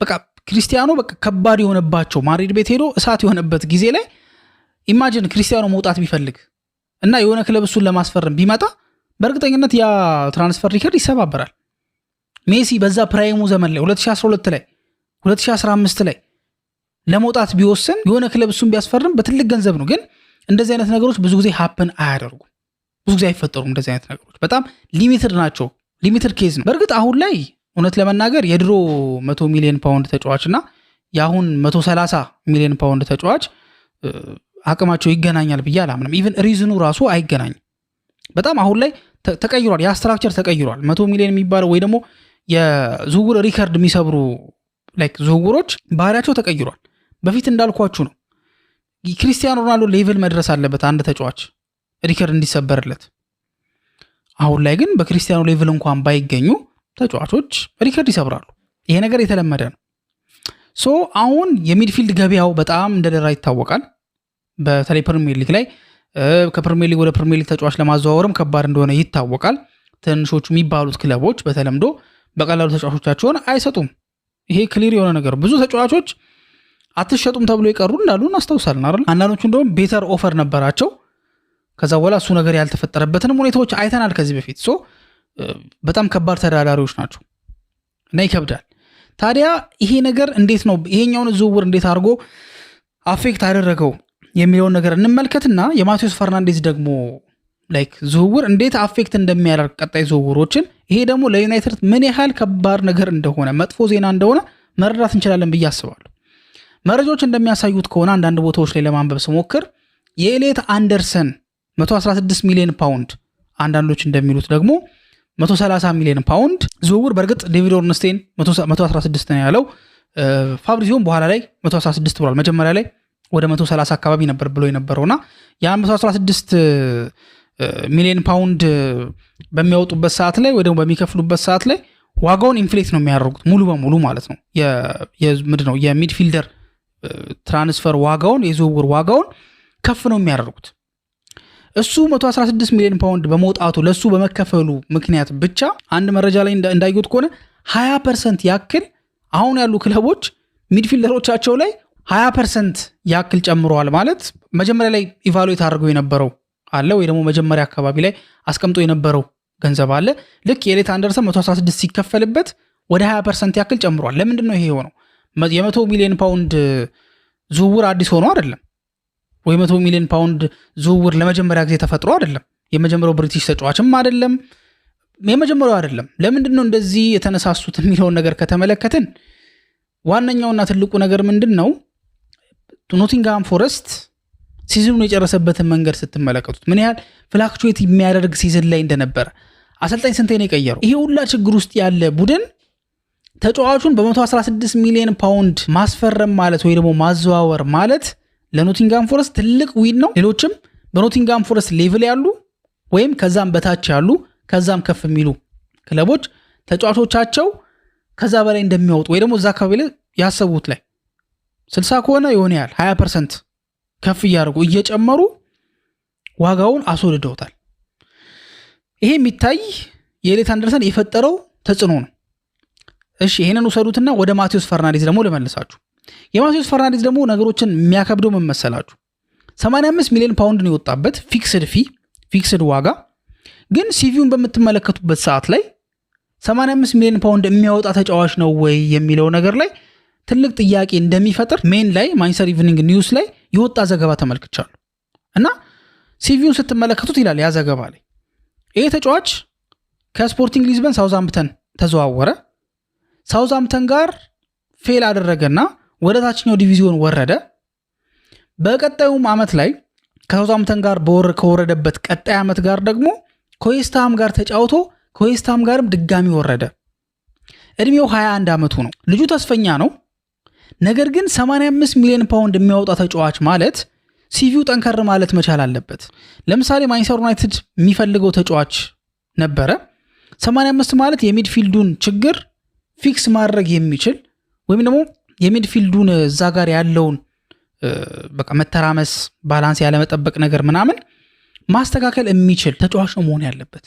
A: በቃ ክርስቲያኖ በቃ ከባድ የሆነባቸው ማድሪድ ቤት ሄዶ እሳት የሆነበት ጊዜ ላይ ኢማጂን ክርስቲያኖ መውጣት ቢፈልግ እና የሆነ ክለብ እሱን ለማስፈረም ቢመጣ በእርግጠኝነት ያ ትራንስፈር ሪከርድ ይሰባበራል። ሜሲ በዛ ፕራይሙ ዘመን ላይ 2012 ላይ 2015 ላይ ለመውጣት ቢወስን የሆነ ክለብ እሱን ቢያስፈርም በትልቅ ገንዘብ ነው። ግን እንደዚህ አይነት ነገሮች ብዙ ጊዜ ሀፕን አያደርጉም፣ ብዙ ጊዜ አይፈጠሩም። እንደዚህ አይነት ነገሮች በጣም ሊሚትድ ናቸው፣ ሊሚትድ ኬዝ ነው። በእርግጥ አሁን ላይ እውነት ለመናገር የድሮ 100 ሚሊዮን ፓውንድ ተጫዋች እና የአሁን 130 ሚሊዮን ፓውንድ ተጫዋች አቅማቸው ይገናኛል ብዬ አላምንም። ኢቭን ሪዝኑ ራሱ አይገናኝም። በጣም አሁን ላይ ተቀይሯል፣ ያ ስትራክቸር ተቀይሯል። 100 ሚሊዮን የሚባለው ወይ ደግሞ የዝውውር ሪከርድ የሚሰብሩ ላይክ ዝውውሮች ባህሪያቸው ተቀይሯል። በፊት እንዳልኳችሁ ነው ክሪስቲያኖ ሮናልዶ ሌቭል መድረስ አለበት አንድ ተጫዋች ሪከርድ እንዲሰበርለት። አሁን ላይ ግን በክሪስቲያኖ ሌቭል እንኳን ባይገኙ ተጫዋቾች ሪከርድ ይሰብራሉ። ይሄ ነገር የተለመደ ነው። ሶ አሁን የሚድፊልድ ገበያው በጣም እንደደራ ይታወቃል። በተለይ ፕሪሚየር ሊግ ላይ ከፕሪሚየር ሊግ ወደ ፕሪሚየር ሊግ ተጫዋች ለማዘዋወርም ከባድ እንደሆነ ይታወቃል። ትንሾቹ የሚባሉት ክለቦች በተለምዶ በቀላሉ ተጫዋቾቻቸውን አይሰጡም። ይሄ ክሊር የሆነ ነገር። ብዙ ተጫዋቾች አትሸጡም ተብሎ የቀሩ እንዳሉ እናስታውሳለን አይደል? አንዳንዶቹ እንደውም ቤተር ኦፈር ነበራቸው። ከዛ በኋላ እሱ ነገር ያልተፈጠረበትንም ሁኔታዎች አይተናል ከዚህ በፊት። ሶ በጣም ከባድ ተዳዳሪዎች ናቸው እና ይከብዳል። ታዲያ ይሄ ነገር እንዴት ነው ይሄኛውን ዝውውር እንዴት አድርጎ አፌክት አደረገው የሚለውን ነገር እንመልከትና የማቴዎስ ፈርናንዴዝ ደግሞ ላይክ ዝውውር እንዴት አፌክት እንደሚያደርግ ቀጣይ ዝውውሮችን፣ ይሄ ደግሞ ለዩናይትድ ምን ያህል ከባድ ነገር እንደሆነ መጥፎ ዜና እንደሆነ መረዳት እንችላለን ብዬ አስባለሁ። መረጃዎች እንደሚያሳዩት ከሆነ አንዳንድ ቦታዎች ላይ ለማንበብ ስሞክር የኤሌት አንደርሰን 116 ሚሊዮን ፓውንድ፣ አንዳንዶች እንደሚሉት ደግሞ 130 ሚሊዮን ፓውንድ ዝውውር። በእርግጥ ዴቪድ ኦርንስቴን 116 ነው ያለው። ፋብሪዚዮም በኋላ ላይ 116 ብሏል። መጀመሪያ ላይ ወደ 130 አካባቢ ነበር ብሎ የነበረውና ያ 116 ሚሊዮን ፓውንድ በሚያወጡበት ሰዓት ላይ ወይ ደግሞ በሚከፍሉበት ሰዓት ላይ ዋጋውን ኢንፍሌት ነው የሚያደርጉት ሙሉ በሙሉ ማለት ነው። ምንድነው የሚድፊልደር ትራንስፈር ዋጋውን የዝውውር ዋጋውን ከፍ ነው የሚያደርጉት። እሱ 116 ሚሊዮን ፓውንድ በመውጣቱ ለሱ በመከፈሉ ምክንያት ብቻ አንድ መረጃ ላይ እንዳዩት ከሆነ 20% ያክል አሁን ያሉ ክለቦች ሚድፊልደሮቻቸው ላይ 20% ያክል ጨምረዋል። ማለት መጀመሪያ ላይ ኢቫሉዌት አድርገው የነበረው አለ ወይ ደግሞ መጀመሪያ አካባቢ ላይ አስቀምጦ የነበረው ገንዘብ አለ። ልክ የኤሌት አንደርሰን 116 ሲከፈልበት ወደ 20% ያክል ጨምሯል። ለምንድን ነው ይሄ የሆነው? የ100 ሚሊዮን ፓውንድ ዝውውር አዲስ ሆኖ አይደለም፣ ወይ 100 ሚሊዮን ፓውንድ ዝውውር ለመጀመሪያ ጊዜ ተፈጥሮ አይደለም። የመጀመሪያው ብሪቲሽ ተጫዋችም አይደለም፣ የመጀመሪያው አይደለም። ለምንድን ነው እንደዚህ የተነሳሱት የሚለውን ነገር ከተመለከትን ዋነኛውና ትልቁ ነገር ምንድን ነው? ኖቲንግሃም ፎረስት ሲዝኑን የጨረሰበትን መንገድ ስትመለከቱት ምን ያህል ፍላክቹዌት የሚያደርግ ሲዝን ላይ እንደነበረ፣ አሰልጣኝ ስንቴ ነው የቀየረው? ይሄ ሁላ ችግር ውስጥ ያለ ቡድን ተጫዋቹን በ116 ሚሊዮን ፓውንድ ማስፈረም ማለት ወይ ደግሞ ማዘዋወር ማለት ለኖቲንግሃም ፎረስት ትልቅ ዊን ነው። ሌሎችም በኖቲንግሃም ፎረስት ሌቭል ያሉ ወይም ከዛም በታች ያሉ ከዛም ከፍ የሚሉ ክለቦች ተጫዋቾቻቸው ከዛ በላይ እንደሚያወጡ ወይ ደግሞ እዛ አካባቢ ላይ ያሰቡት ላይ 60 ከሆነ የሆነ ያህል 20% ከፍ እያደረጉ እየጨመሩ ዋጋውን አስወድደውታል። ይሄ የሚታይ የኤሌት አንደርሰን የፈጠረው ተጽዕኖ ነው። እሺ ይሄንን ውሰዱትና ወደ ማቴዎስ ፈርናንዴዝ ደግሞ ልመልሳችሁ። የማቴዎስ ፈርናንዴዝ ደግሞ ነገሮችን የሚያከብደው ምን መሰላችሁ? 85 ሚሊዮን ፓውንድ ነው የወጣበት ፊክስድ ዋጋ። ግን ሲቪውን በምትመለከቱበት ሰዓት ላይ 85 ሚሊዮን ፓውንድ የሚያወጣ ተጫዋች ነው ወይ የሚለው ነገር ላይ ትልቅ ጥያቄ እንደሚፈጥር ሜን ላይ ማንቸስተር ኢቭኒንግ ኒውስ ላይ የወጣ ዘገባ ተመልክቻለሁ። እና ሲቪውን ስትመለከቱት ይላል ያ ዘገባ ላይ ይሄ ተጫዋች ከስፖርቲንግ ሊዝበን ሳውዝሃምፕተን ተዘዋወረ። ሳውዝሃምፕተን ጋር ፌል አደረገና ወደ ታችኛው ዲቪዚዮን ወረደ። በቀጣዩም ዓመት ላይ ከሳውዝሃምፕተን ጋር ከወረደበት ቀጣይ ዓመት ጋር ደግሞ ከዌስትሃም ጋር ተጫውቶ ከዌስትሃም ጋርም ድጋሚ ወረደ። እድሜው 21 ዓመቱ ነው። ልጁ ተስፈኛ ነው። ነገር ግን 85 ሚሊዮን ፓውንድ የሚያወጣ ተጫዋች ማለት ሲቪው ጠንከር ማለት መቻል አለበት። ለምሳሌ ማንቸስተር ዩናይትድ የሚፈልገው ተጫዋች ነበረ። 85 ማለት የሚድፊልዱን ችግር ፊክስ ማድረግ የሚችል ወይም ደግሞ የሚድፊልዱን እዛ ጋር ያለውን በቃ መተራመስ፣ ባላንስ ያለመጠበቅ ነገር ምናምን ማስተካከል የሚችል ተጫዋች ነው መሆን ያለበት።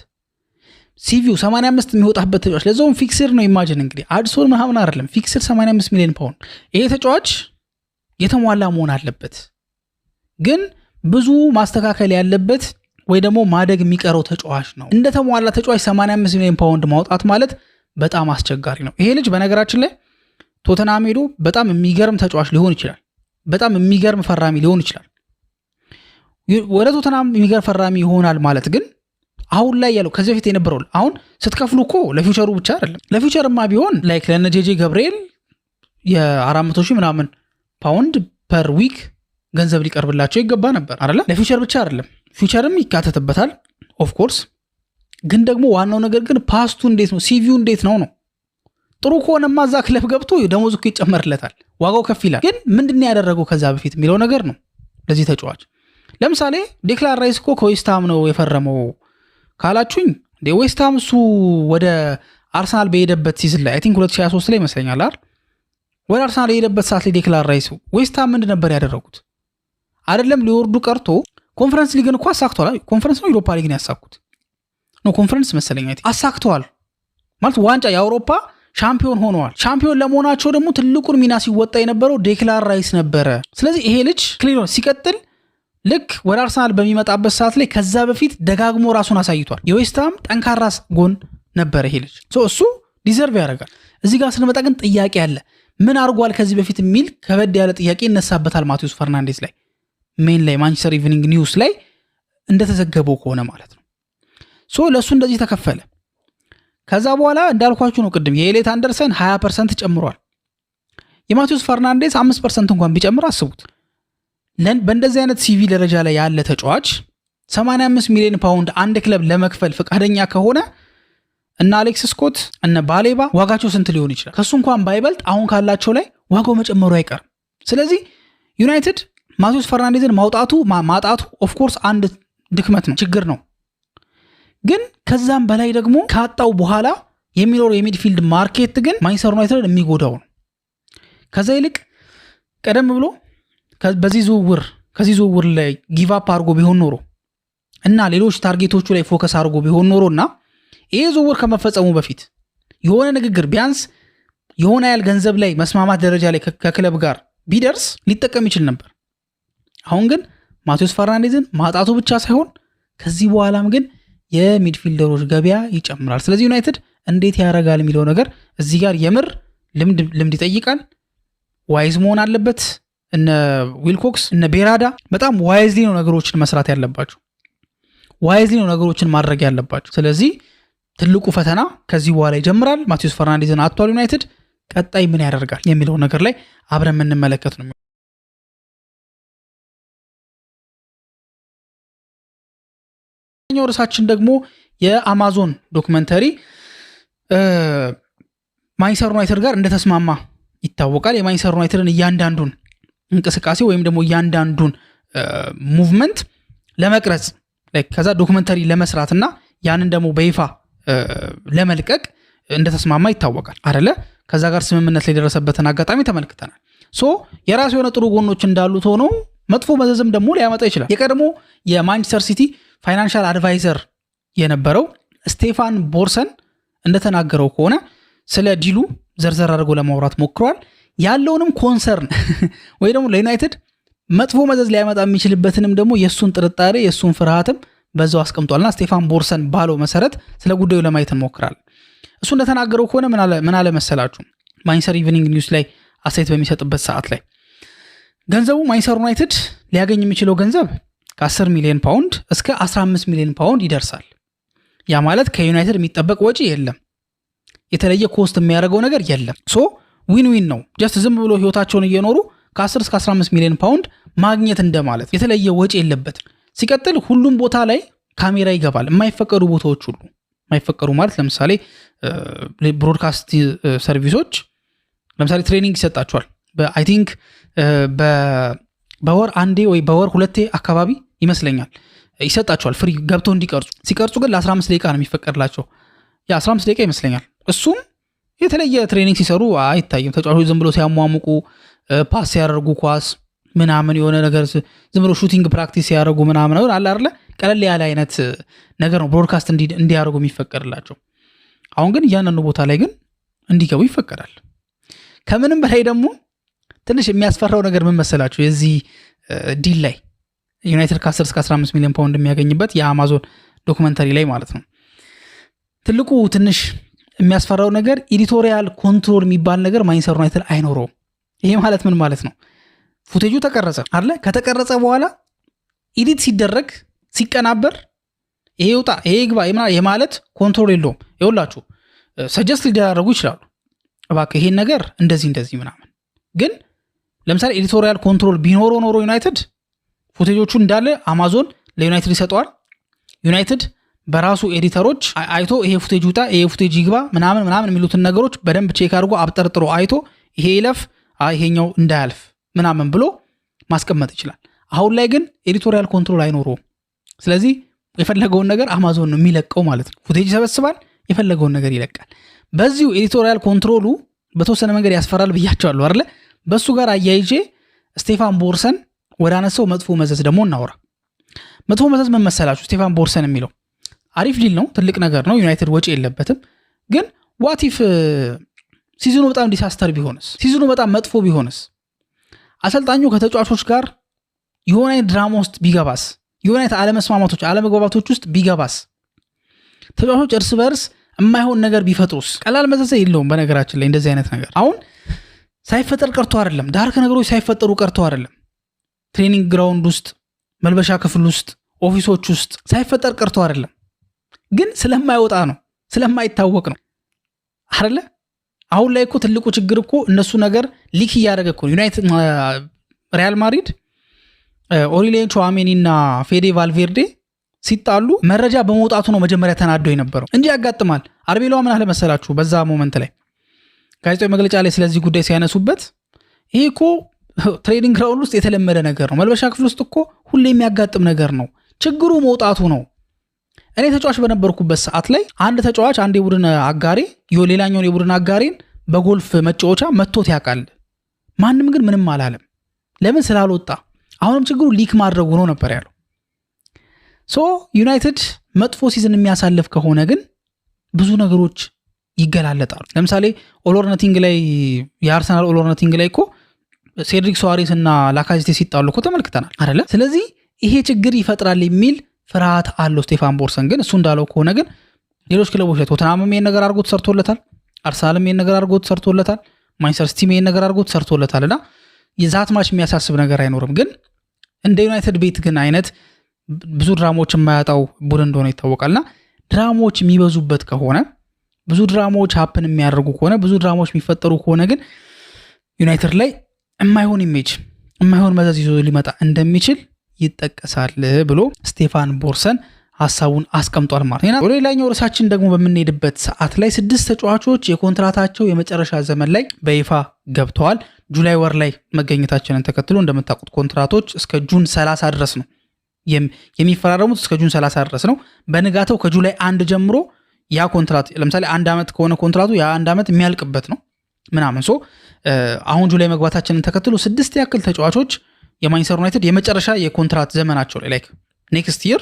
A: ሲቪው 85 የሚወጣበት ተጫዋች ለዛውም ፊክስድ ነው። ኢማጂን እንግዲህ አድሶን ምናምን አይደለም፣ ፊክስድ 85 ሚሊዮን ፓውንድ። ይሄ ተጫዋች የተሟላ መሆን አለበት፣ ግን ብዙ ማስተካከል ያለበት ወይ ደግሞ ማደግ የሚቀረው ተጫዋች ነው። እንደ ተሟላ ተጫዋች 85 ሚሊዮን ፓውንድ ማውጣት ማለት በጣም አስቸጋሪ ነው። ይሄ ልጅ በነገራችን ላይ ቶተንሃም ሄዶ በጣም የሚገርም ተጫዋች ሊሆን ይችላል፣ በጣም የሚገርም ፈራሚ ሊሆን ይችላል። ወደ ቶተንሃም የሚገርም ፈራሚ ይሆናል ማለት ግን አሁን ላይ ያለው ከዚህ በፊት የነበረው አሁን ስትከፍሉ እኮ ለፊውቸሩ ብቻ አይደለም። ለፊውቸርማ ቢሆን ላይክ ለነ ጄጄ ገብርኤል የ400,000 ምናምን ፓውንድ ፐር ዊክ ገንዘብ ሊቀርብላቸው ይገባ ነበር አይደለ? ለፊውቸር ብቻ አይደለም፣ ፊውቸርም ይካተትበታል ኦፍ ኮርስ። ግን ደግሞ ዋናው ነገር ግን ፓስቱ እንዴት ነው፣ ሲቪው እንዴት ነው ነው። ጥሩ ከሆነማ እዛ ክለብ ገብቶ ደሞዙ እኮ ይጨመርለታል፣ ዋጋው ከፍ ይላል። ግን ምንድነው ያደረገው ከዛ በፊት የሚለው ነገር ነው ለዚህ ተጫዋች። ለምሳሌ ዴክላን ራይስ እኮ ከዌስትሃም ነው የፈረመው ካላችሁኝ፣ ዌስትሃም እሱ ወደ አርሰናል በሄደበት ሲዝን ላይ አይ ቲንክ 2023 ላይ ይመስለኛል አይደል? ወደ አርሰናል የሄደበት ሰዓት ላይ ዴክላን ራይስ ዌስትሃም ምንድን ነበር ያደረጉት? አይደለም ሊወርዱ ቀርቶ ኮንፈረንስ ሊግን እኮ አሳክተዋል። ኮንፈረንስ ነው ዩሮፓ ሊግን ያሳኩት ነው፣ ኮንፈረንስ መሰለኝ አይ ቲንክ አሳክተዋል። ማለት ዋንጫ የአውሮፓ ሻምፒዮን ሆነዋል። ሻምፒዮን ለመሆናቸው ደግሞ ትልቁን ሚና ሲወጣ የነበረው ዴክላን ራይስ ነበረ። ስለዚህ ይሄ ልጅ ክሊር ሲቀጥል ልክ ወደ አርሰናል በሚመጣበት ሰዓት ላይ ከዛ በፊት ደጋግሞ ራሱን አሳይቷል። የዌስትሃም ጠንካራ ጎን ነበር ይሄ ልጅ። እሱ ዲዘርቭ ያደርጋል። እዚህ ጋር ስንመጣ ግን ጥያቄ አለ። ምን አድርጓል ከዚህ በፊት የሚል ከበድ ያለ ጥያቄ ይነሳበታል ማቴዎስ ፈርናንዴዝ ላይ፣ ሜን ላይ ማንቸስተር ኢቭኒንግ ኒውስ ላይ እንደተዘገበው ከሆነ ማለት ነው። ለእሱ እንደዚህ ተከፈለ። ከዛ በኋላ እንዳልኳችሁ ነው ቅድም የኤሌት አንደርሰን 20% ጨምሯል። የማቴዎስ ፈርናንዴዝ 5% እንኳን ቢጨምር አስቡት። በእንደዚህ አይነት ሲቪ ደረጃ ላይ ያለ ተጫዋች 85 ሚሊዮን ፓውንድ አንድ ክለብ ለመክፈል ፈቃደኛ ከሆነ እና አሌክስ ስኮት እና ባሌባ ዋጋቸው ስንት ሊሆን ይችላል? ከሱ እንኳን ባይበልጥ አሁን ካላቸው ላይ ዋጋው መጨመሩ አይቀርም። ስለዚህ ዩናይትድ ማቴዎስ ፈርናንዴዝን ማጣቱ ኦፍ ኮርስ አንድ ድክመት ነው፣ ችግር ነው። ግን ከዛም በላይ ደግሞ ካጣው በኋላ የሚኖረው የሚድፊልድ ማርኬት ግን ማንቸስተር ዩናይትድ የሚጎዳው ነው። ከዛ ይልቅ ቀደም ብሎ ከዚህ ዝውውር ላይ ጊቭ አፕ አድርጎ ቢሆን ኖሮ እና ሌሎች ታርጌቶቹ ላይ ፎከስ አድርጎ ቢሆን ኖሮ እና ይሄ ዝውውር ከመፈጸሙ በፊት የሆነ ንግግር ቢያንስ የሆነ ያህል ገንዘብ ላይ መስማማት ደረጃ ላይ ከክለብ ጋር ቢደርስ ሊጠቀም ይችል ነበር። አሁን ግን ማቴዎስ ፈርናንዴዝን ማጣቱ ብቻ ሳይሆን ከዚህ በኋላም ግን የሚድፊልደሮች ገበያ ይጨምራል። ስለዚህ ዩናይትድ እንዴት ያደርጋል የሚለው ነገር እዚህ ጋር የምር ልምድ ይጠይቃል። ዋይዝ መሆን አለበት። እነ ዊልኮክስ እነ ቤራዳ በጣም ዋይዝሊ ነው ነገሮችን መስራት ያለባቸው፣ ዋይዝሊ ነው ነገሮችን ማድረግ ያለባቸው። ስለዚህ ትልቁ ፈተና ከዚህ በኋላ ይጀምራል። ማቴዎስ ፈርናንዴዝን አጥቷል ዩናይትድ። ቀጣይ ምን ያደርጋል የሚለው ነገር ላይ አብረን የምንመለከት ነው። ኛው ርዕሳችን ደግሞ የአማዞን ዶክመንተሪ ማንቸስተር ዩናይትድ ጋር እንደተስማማ ይታወቃል። የማንቸስተር ዩናይትድን እያንዳንዱን እንቅስቃሴ ወይም ደግሞ እያንዳንዱን ሙቭመንት ለመቅረጽ ከዛ ዶክመንተሪ ለመስራትና ያንን ደግሞ በይፋ ለመልቀቅ እንደተስማማ ይታወቃል አይደለ? ከዛ ጋር ስምምነት ላይ የደረሰበትን አጋጣሚ ተመልክተናል። የራሱ የሆነ ጥሩ ጎኖች እንዳሉት ሆኖ መጥፎ መዘዝም ደግሞ ሊያመጣ ይችላል። የቀድሞ የማንቸስተር ሲቲ ፋይናንሻል አድቫይዘር የነበረው ስቴፋን ቦርሰን እንደተናገረው ከሆነ ስለ ዲሉ ዘርዘር አድርጎ ለማውራት ሞክሯል። ያለውንም ኮንሰርን ወይ ደግሞ ለዩናይትድ መጥፎ መዘዝ ሊያመጣ የሚችልበትንም ደግሞ የእሱን ጥርጣሬ የእሱን ፍርሃትም በዛው አስቀምጧልና ስቴፋን ቦርሰን ባለው መሰረት ስለ ጉዳዩ ለማየት እንሞክራለን። እሱ እንደተናገረው ከሆነ ምን አለ መሰላችሁ? ማንቸስተር ኢቭኒንግ ኒውስ ላይ አስተያየት በሚሰጥበት ሰዓት ላይ ገንዘቡ ማንቸስተር ዩናይትድ ሊያገኝ የሚችለው ገንዘብ ከ10 ሚሊዮን ፓውንድ እስከ 15 ሚሊዮን ፓውንድ ይደርሳል። ያ ማለት ከዩናይትድ የሚጠበቅ ወጪ የለም፣ የተለየ ኮስት የሚያደርገው ነገር የለም። ዊን ዊን ነው። ጀስት ዝም ብሎ ህይወታቸውን እየኖሩ ከ10 እስከ 15 ሚሊዮን ፓውንድ ማግኘት እንደማለት፣ የተለየ ወጪ የለበትም። ሲቀጥል ሁሉም ቦታ ላይ ካሜራ ይገባል። የማይፈቀዱ ቦታዎች ሁሉ የማይፈቀዱ ማለት ለምሳሌ ብሮድካስት ሰርቪሶች ለምሳሌ ትሬኒንግ ይሰጣቸዋል። አይ ቲንክ በወር አንዴ ወይ በወር ሁለቴ አካባቢ ይመስለኛል ይሰጣቸዋል ፍሪ ገብተው እንዲቀርጹ። ሲቀርጹ ግን ለ15 ደቂቃ ነው የሚፈቀድላቸው። 15 ደቂቃ ይመስለኛል። እሱም የተለየ ትሬኒንግ ሲሰሩ አይታይም። ተጫዋቾች ዝም ብሎ ሲያሟሙቁ፣ ፓስ ሲያደርጉ ኳስ ምናምን የሆነ ነገር ዝም ብሎ ሹቲንግ ፕራክቲስ ያደርጉ ምናምን ነው አለ አይደለ ቀለል ያለ አይነት ነገር ነው ብሮድካስት እንዲያደርጉ የሚፈቀድላቸው። አሁን ግን እያንዳንዱ ቦታ ላይ ግን እንዲገቡ ይፈቀዳል። ከምንም በላይ ደግሞ ትንሽ የሚያስፈራው ነገር ምን መሰላችሁ? የዚህ ዲል ላይ ዩናይትድ ከ10 እስከ 15 ሚሊዮን ፓውንድ የሚያገኝበት የአማዞን ዶክመንተሪ ላይ ማለት ነው። ትልቁ ትንሽ የሚያስፈራው ነገር ኤዲቶሪያል ኮንትሮል የሚባል ነገር ማንቸስተር ዩናይትድ አይኖረውም። ይሄ ማለት ምን ማለት ነው? ፉቴጁ ተቀረጸ አይደለ? ከተቀረጸ በኋላ ኤዲት ሲደረግ ሲቀናበር ይሄ ይውጣ ይሄ ይግባ የማለት ኮንትሮል የለውም። ይኸውላችሁ ሰጀስት ሊደረጉ ይችላሉ፣ እባክህ ይሄን ነገር እንደዚህ ምናምን። ግን ለምሳሌ ኤዲቶሪያል ኮንትሮል ቢኖረው ኖሮ ዩናይትድ ፉቴጆቹ እንዳለ አማዞን ለዩናይትድ ይሰጠዋል። ዩናይትድ በራሱ ኤዲተሮች አይቶ ይሄ ፉቴጅ ይውጣ ይሄ ፉቴጅ ይግባ ምናምን የሚሉትን ነገሮች በደንብ ቼክ አድርጎ አብጠርጥሮ አይቶ ይሄ ይለፍ ይሄኛው እንዳያልፍ ምናምን ብሎ ማስቀመጥ ይችላል። አሁን ላይ ግን ኤዲቶሪያል ኮንትሮል አይኖረውም። ስለዚህ የፈለገውን ነገር አማዞን ነው የሚለቀው ማለት ነው። ፉቴጅ ይሰበስባል፣ የፈለገውን ነገር ይለቃል። በዚሁ ኤዲቶሪያል ኮንትሮሉ በተወሰነ መንገድ ያስፈራል ብያቸዋለሁ አይደለ? በሱ ጋር አያይዤ ስቴፋን ቦርሰን ወደ አነሳው መጥፎ መዘዝ ደግሞ እናወራ። መጥፎ መዘዝ ምን መሰላችሁ? ስቴፋን ቦርሰን የሚለው አሪፍ ዲል ነው፣ ትልቅ ነገር ነው፣ ዩናይትድ ወጪ የለበትም። ግን ዋቲፍ ሲዝኑ በጣም ዲሳስተር ቢሆንስ? ሲዝኑ በጣም መጥፎ ቢሆንስ? አሰልጣኙ ከተጫዋቾች ጋር የሆነ ድራማ ውስጥ ቢገባስ? የሆነ አለመስማማቶች አለመግባባቶች ውስጥ ቢገባስ? ተጫዋቾች እርስ በርስ የማይሆን ነገር ቢፈጥሩስ? ቀላል መዘዝ የለውም በነገራችን ላይ እንደዚህ አይነት ነገር። አሁን ሳይፈጠር ቀርቶ አይደለም፣ ዳርክ ነገሮች ሳይፈጠሩ ቀርቶ አይደለም። ትሬኒንግ ግራውንድ ውስጥ፣ መልበሻ ክፍል ውስጥ፣ ኦፊሶች ውስጥ ሳይፈጠር ቀርቶ አይደለም። ግን ስለማይወጣ ነው፣ ስለማይታወቅ ነው አይደለ? አሁን ላይ እኮ ትልቁ ችግር እኮ እነሱ ነገር ሊክ እያደረገ እኮ ዩናይትድ ሪያል ማድሪድ ኦሪሊየን ቹዋሜኒ እና ፌዴ ቫልቬርዴ ሲጣሉ መረጃ በመውጣቱ ነው መጀመሪያ ተናዶ የነበረው እንጂ ያጋጥማል። አርቤላዋ ምን አለ መሰላችሁ? በዛ ሞመንት ላይ ጋዜጣዊ መግለጫ ላይ ስለዚህ ጉዳይ ሲያነሱበት ይሄ እኮ ትሬኒንግ ግራውንድ ውስጥ የተለመደ ነገር ነው፣ መልበሻ ክፍል ውስጥ እኮ ሁሌ የሚያጋጥም ነገር ነው፣ ችግሩ መውጣቱ ነው። እኔ ተጫዋች በነበርኩበት ሰዓት ላይ አንድ ተጫዋች አንድ የቡድን አጋሪ ሌላኛውን የቡድን አጋሪን በጎልፍ መጫወቻ መቶት ያውቃል። ማንም ግን ምንም አላለም። ለምን? ስላልወጣ። አሁንም ችግሩ ሊክ ማድረጉ ነው ነበር ያለው። ሶ ዩናይትድ መጥፎ ሲዝን የሚያሳልፍ ከሆነ ግን ብዙ ነገሮች ይገላለጣሉ። ለምሳሌ ኦሎርነቲንግ ላይ የአርሰናል ኦሎርነቲንግ ላይ እኮ ሴድሪክ ሶዋሬስ እና ላካዜቴ ሲጣሉ እኮ ተመልክተናል አይደለ? ስለዚህ ይሄ ችግር ይፈጥራል የሚል ፍርሃት አለው ስቴፋን ቦርሰን። ግን እሱ እንዳለው ከሆነ ግን ሌሎች ክለቦች ላይ ቶተንሃምም ይሄን ነገር አድርጎ ተሰርቶለታል፣ አርሰናልም ይሄን ነገር አድርጎ ተሰርቶለታል፣ ማንቸስተር ሲቲም ይሄን ነገር አድርጎ ተሰርቶለታልና የዛት ማች የሚያሳስብ ነገር አይኖርም። ግን እንደ ዩናይትድ ቤት ግን አይነት ብዙ ድራማዎች የማያጣው ቡድን እንደሆነ ይታወቃልና ድራማዎች የሚበዙበት ከሆነ ብዙ ድራማዎች ሀፕን የሚያደርጉ ከሆነ ብዙ ድራማዎች የሚፈጠሩ ከሆነ ግን ዩናይትድ ላይ የማይሆን ኢሜጅ የማይሆን መዘዝ ይዞ ሊመጣ እንደሚችል ይጠቀሳል ብሎ ስቴፋን ቦርሰን ሐሳቡን አስቀምጧል ማለት ነው። ወደ ሌላኛው ርዕሳችን ደግሞ በምንሄድበት ሰዓት ላይ 6 ተጫዋቾች የኮንትራታቸው የመጨረሻ ዘመን ላይ በይፋ ገብተዋል። ጁላይ ወር ላይ መገኘታችንን ተከትሎ እንደምታውቁት ኮንትራቶች እስከ ጁን 30 ድረስ ነው የሚፈራረሙት፣ እስከ ጁን 30 ድረስ ነው። በንጋተው ከጁላይ 1 ጀምሮ ያ ኮንትራት ለምሳሌ 1 ዓመት ከሆነ ኮንትራቱ ያ 1 ዓመት የሚያልቅበት ነው ምናምን። ሶ አሁን ጁላይ መግባታችንን ተከትሎ 6 ያክል ተጫዋቾች የማንቸስተር ዩናይትድ የመጨረሻ የኮንትራት ዘመናቸው ላይ ላይክ ኔክስት ይር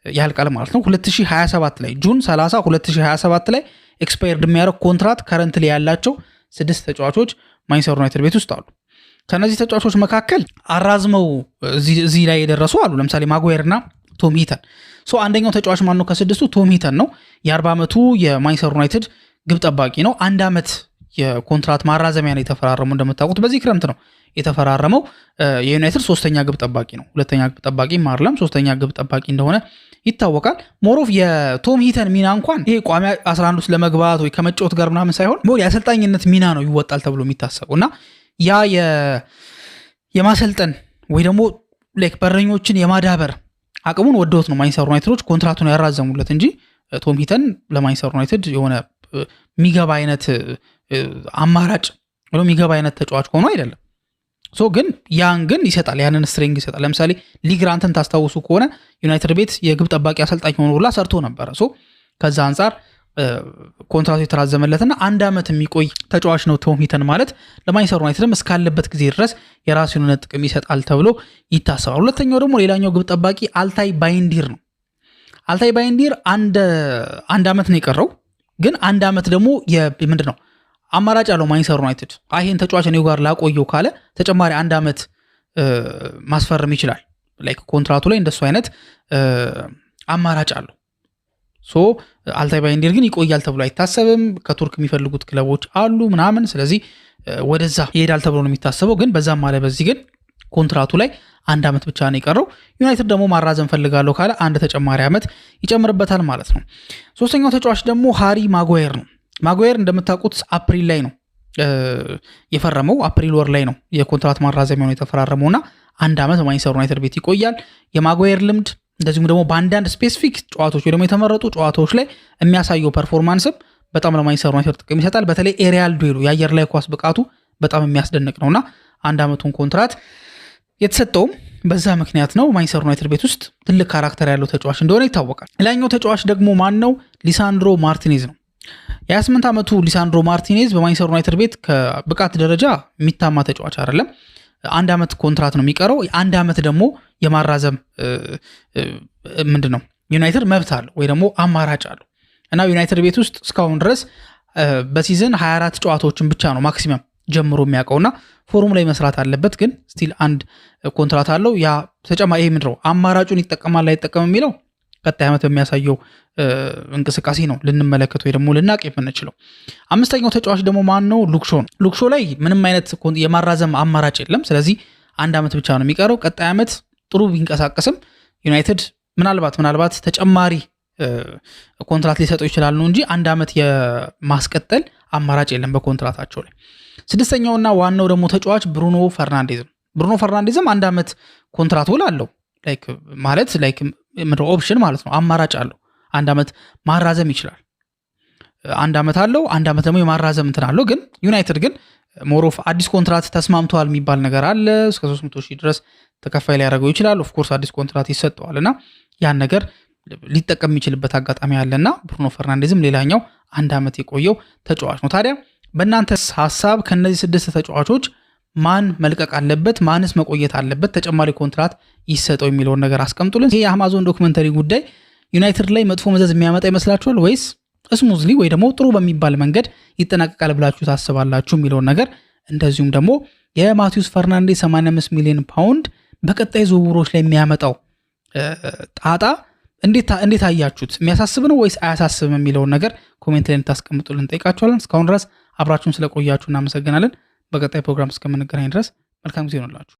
A: ያልቃል ማለት ነው። 2027 ላይ ጁን 30 2027 ላይ ኤክስፓየርድ የሚያደርግ ኮንትራት ከረንትሊ ያላቸው 6 ተጫዋቾች ማንቸስተር ዩናይትድ ቤት ውስጥ አሉ። ከነዚህ ተጫዋቾች መካከል አራዝመው እዚህ ላይ የደረሱ አሉ። ለምሳሌ ማጓየር እና ቶም ሂተን። ሶ አንደኛው ተጫዋች ማን ነው ከ6ቱ? ቶም ሂተን ነው። የ40 ዓመቱ የማንቸስተር ዩናይትድ ግብ ጠባቂ ነው። 1 ዓመት የኮንትራት ማራዘሚያ ነው የተፈራረመው። እንደምታውቁት በዚህ ክረምት ነው የተፈራረመው። የዩናይትድ 3ኛ ግብ ጠባቂ ነው። 2ኛ ግብ ጠባቂ ማርለም 3ኛ ግብ ጠባቂ እንደሆነ ይታወቃል። ሞሮፍ የቶም ሂተን ሚና እንኳን ይሄ ቋሚ 11 ውስጥ ለመግባት ወይ ከመጫወት ጋር ምናምን ሳይሆን ሞር የአሰልጣኝነት ሚና ነው ይወጣል ተብሎ የሚታሰበው እና ያ የማሰልጠን ወይ ደግሞ ላይክ በረኞችን የማዳበር አቅሙን ወደውት ነው ማንቸስተር ዩናይትዶች ኮንትራቱን ያራዘሙለት እንጂ ቶም ሂተን ለማንቸስተር ዩናይትድ የሆነ ሚገባ አይነት አማራጭ ወይ ሚገባ አይነት ተጫዋች ሆኖ አይደለም። ሶ ግን ያን ግን ይሰጣል፣ ያንን ስትሪንግ ይሰጣል። ለምሳሌ ሊግራንትን ታስታውሱ ከሆነ ዩናይትድ ቤት የግብ ጠባቂ አሰልጣኝ ሆኖ ሁላ ሰርቶ ነበረ። ሶ ከዛ አንፃር ኮንትራቱ የተራዘመለትና 1 ዓመት የሚቆይ ተጫዋች ነው ቶም ሂተን ማለት። ለማንቸስተር ዩናይትድም እስካለበት ጊዜ ድረስ የራሱን ጥቅም ይሰጣል ተብሎ ይታሰባል። ሁለተኛው ደግሞ ሌላኛው ግብ ጠባቂ አልታይ ባይንዲር ነው። አልታይ ባይንዲር አንድ ዓመት ነው የቀረው፣ ግን 1 ዓመት ደግሞ ምንድን ነው አማራጭ አለው ማንቸስተር ዩናይትድ። ይሄን ተጫዋች ነው ጋር ላቆየው ካለ ተጨማሪ 1 ዓመት ማስፈረም ይችላል። ላይክ ኮንትራቱ ላይ እንደሱ አይነት አማራጭ አለው። አልታይ ባይንዲር ግን ይቆያል ተብሎ አይታሰብም። ከቱርክ የሚፈልጉት ክለቦች አሉ ምናምን፣ ስለዚህ ወደዛ ይሄዳል ተብሎ ነው የሚታሰበው። ግን በዛም አለ በዚህ ግን ኮንትራቱ ላይ 1 ዓመት ብቻ ነው የቀረው። ዩናይትድ ደግሞ ማራዘም ፈልጋለሁ ካለ 1 ተጨማሪ ዓመት ይጨምርበታል ማለት ነው። ሶስተኛው ተጫዋች ደግሞ ሃሪ ማጓየር ነው። ማጓየር እንደምታውቁት አፕሪል ላይ ነው የፈረመው። አፕሪል ወር ላይ ነው የኮንትራት ማራዘሚያውን የተፈራረመውና 1 ዓመት በማንቸስተር ዩናይትድ ቤት ይቆያል። የማጓየር ልምድ እንደዚሁም ደግሞ በአንዳንድ ስፔሲፊክ ጨዋታዎች ወይ ደግሞ የተመረጡ ጨዋታዎች ላይ የሚያሳየው ፐርፎርማንስም በጣም ለማንቸስተር ዩናይትድ ጥቅም ይሰጣል። በተለይ ኤሪያል ዱዌሉ የአየር ላይ ኳስ ብቃቱ በጣም የሚያስደንቅ ነውና 1 ዓመቱን ኮንትራት የተሰጠውም በዛ ምክንያት ነው። ማንቸስተር ዩናይትድ ቤት ውስጥ ትልቅ ካራክተር ያለው ተጫዋች እንደሆነ ይታወቃል። ሌላኛው ተጫዋች ደግሞ ማን ነው? ሊሳንድሮ ማርቲኔዝ ነው። የ28 ዓመቱ ሊሳንድሮ ማርቲኔዝ በማንቸስተር ዩናይትድ ቤት ከብቃት ደረጃ የሚታማ ተጫዋች አይደለም። 1 ዓመት ኮንትራት ነው የሚቀረው። 1 ዓመት ደግሞ የማራዘም ምንድነው ዩናይትድ መብት አለው ወይ ደግሞ አማራጭ አለው እና ዩናይትድ ቤት ውስጥ እስካሁን ድረስ በሲዝን 24 ጨዋታዎችን ብቻ ነው ማክሲመም ጀምሮ የሚያውቀውና ፎርም ላይ መስራት አለበት። ግን ስቲል 1 ኮንትራት አለው። ያ ተጨማሪ ይሄ ምንድነው አማራጩን ይጠቀማል ላይጠቀም የሚለው ቀጣይ ዓመት በሚያሳየው እንቅስቃሴ ነው ልንመለከት ወይ ደግሞ ልናቅ የምንችለው። 5ኛው ተጫዋች ደግሞ ማን ነው? ሉክሾ ነው። ሉክሾ ላይ ምንም አይነት የማራዘም አማራጭ የለም። ስለዚህ 1 ዓመት ብቻ ነው የሚቀረው። ቀጣይ ዓመት ጥሩ ቢንቀሳቀስም ዩናይትድ ምናልባት ተጨማሪ ኮንትራት ሊሰጠው ይችላል ነው እንጂ 1 ዓመት የማስቀጠል አማራጭ የለም በኮንትራታቸው ላይ። 6ኛውና ዋናው ደግሞ ተጫዋች ብሩኖ ፈርናንዴዝ ነው። ብሩኖ ፈርናንዴዝም 1 ዓመት ኮንትራት ውል አለው። ላይክ ኦፕሽን ማለት ነው፣ አማራጭ አለው። 1 ዓመት ማራዘም ይችላል። 1 ዓመት አለው፣ 1 ዓመት ደግሞ የማራዘም እንትን አለው። ግን ዩናይትድ ግን ሞሮፍ አዲስ ኮንትራት ተስማምተዋል የሚባል ነገር አለ። እስከ 300,000 ድረስ ተከፋይ ሊያደርገው ይችላል። ኦፍኮርስ አዲስ ኮንትራት ይሰጠዋልና ያን ነገር ሊጠቀም የሚችልበት አጋጣሚ አለና ብሩኖ ፈርናንዴዝም ሌላኛው 1 ዓመት የቆየው ተጫዋች ነው። ታዲያ በእናንተ ሀሳብ ከነዚህ 6 ተጫዋቾች ማን መልቀቅ አለበት? ማንስ መቆየት አለበት? ተጨማሪ ኮንትራት ይሰጠው የሚለውን ነገር አስቀምጡልን። ይሄ የአማዞን ዶክመንተሪ ጉዳይ ዩናይትድ ላይ መጥፎ መዘዝ የሚያመጣ ይመስላችኋል ወይስ ስሙዝሊ ወይ ደግሞ ጥሩ በሚባል መንገድ ይጠናቀቃል ብላችሁ ታስባላችሁ የሚለውን ነገር፣ እንደዚሁም ደግሞ የማቲዩስ ፈርናንዴዝ 85 ሚሊዮን ፓውንድ በቀጣይ ዝውውሮች ላይ የሚያመጣው ጣጣ እንዴት አያችሁት? የሚያሳስብ ነው ወይስ አያሳስብም የሚለውን ነገር ኮሜንት ላይ እንድታስቀምጡልን ጠይቃችኋለን። እስካሁን ድረስ አብራችሁን ስለቆያችሁ እናመሰግናለን። በቀጣይ ፕሮግራም እስከምንገናኝ ድረስ መልካም ጊዜ ይሁንላችሁ።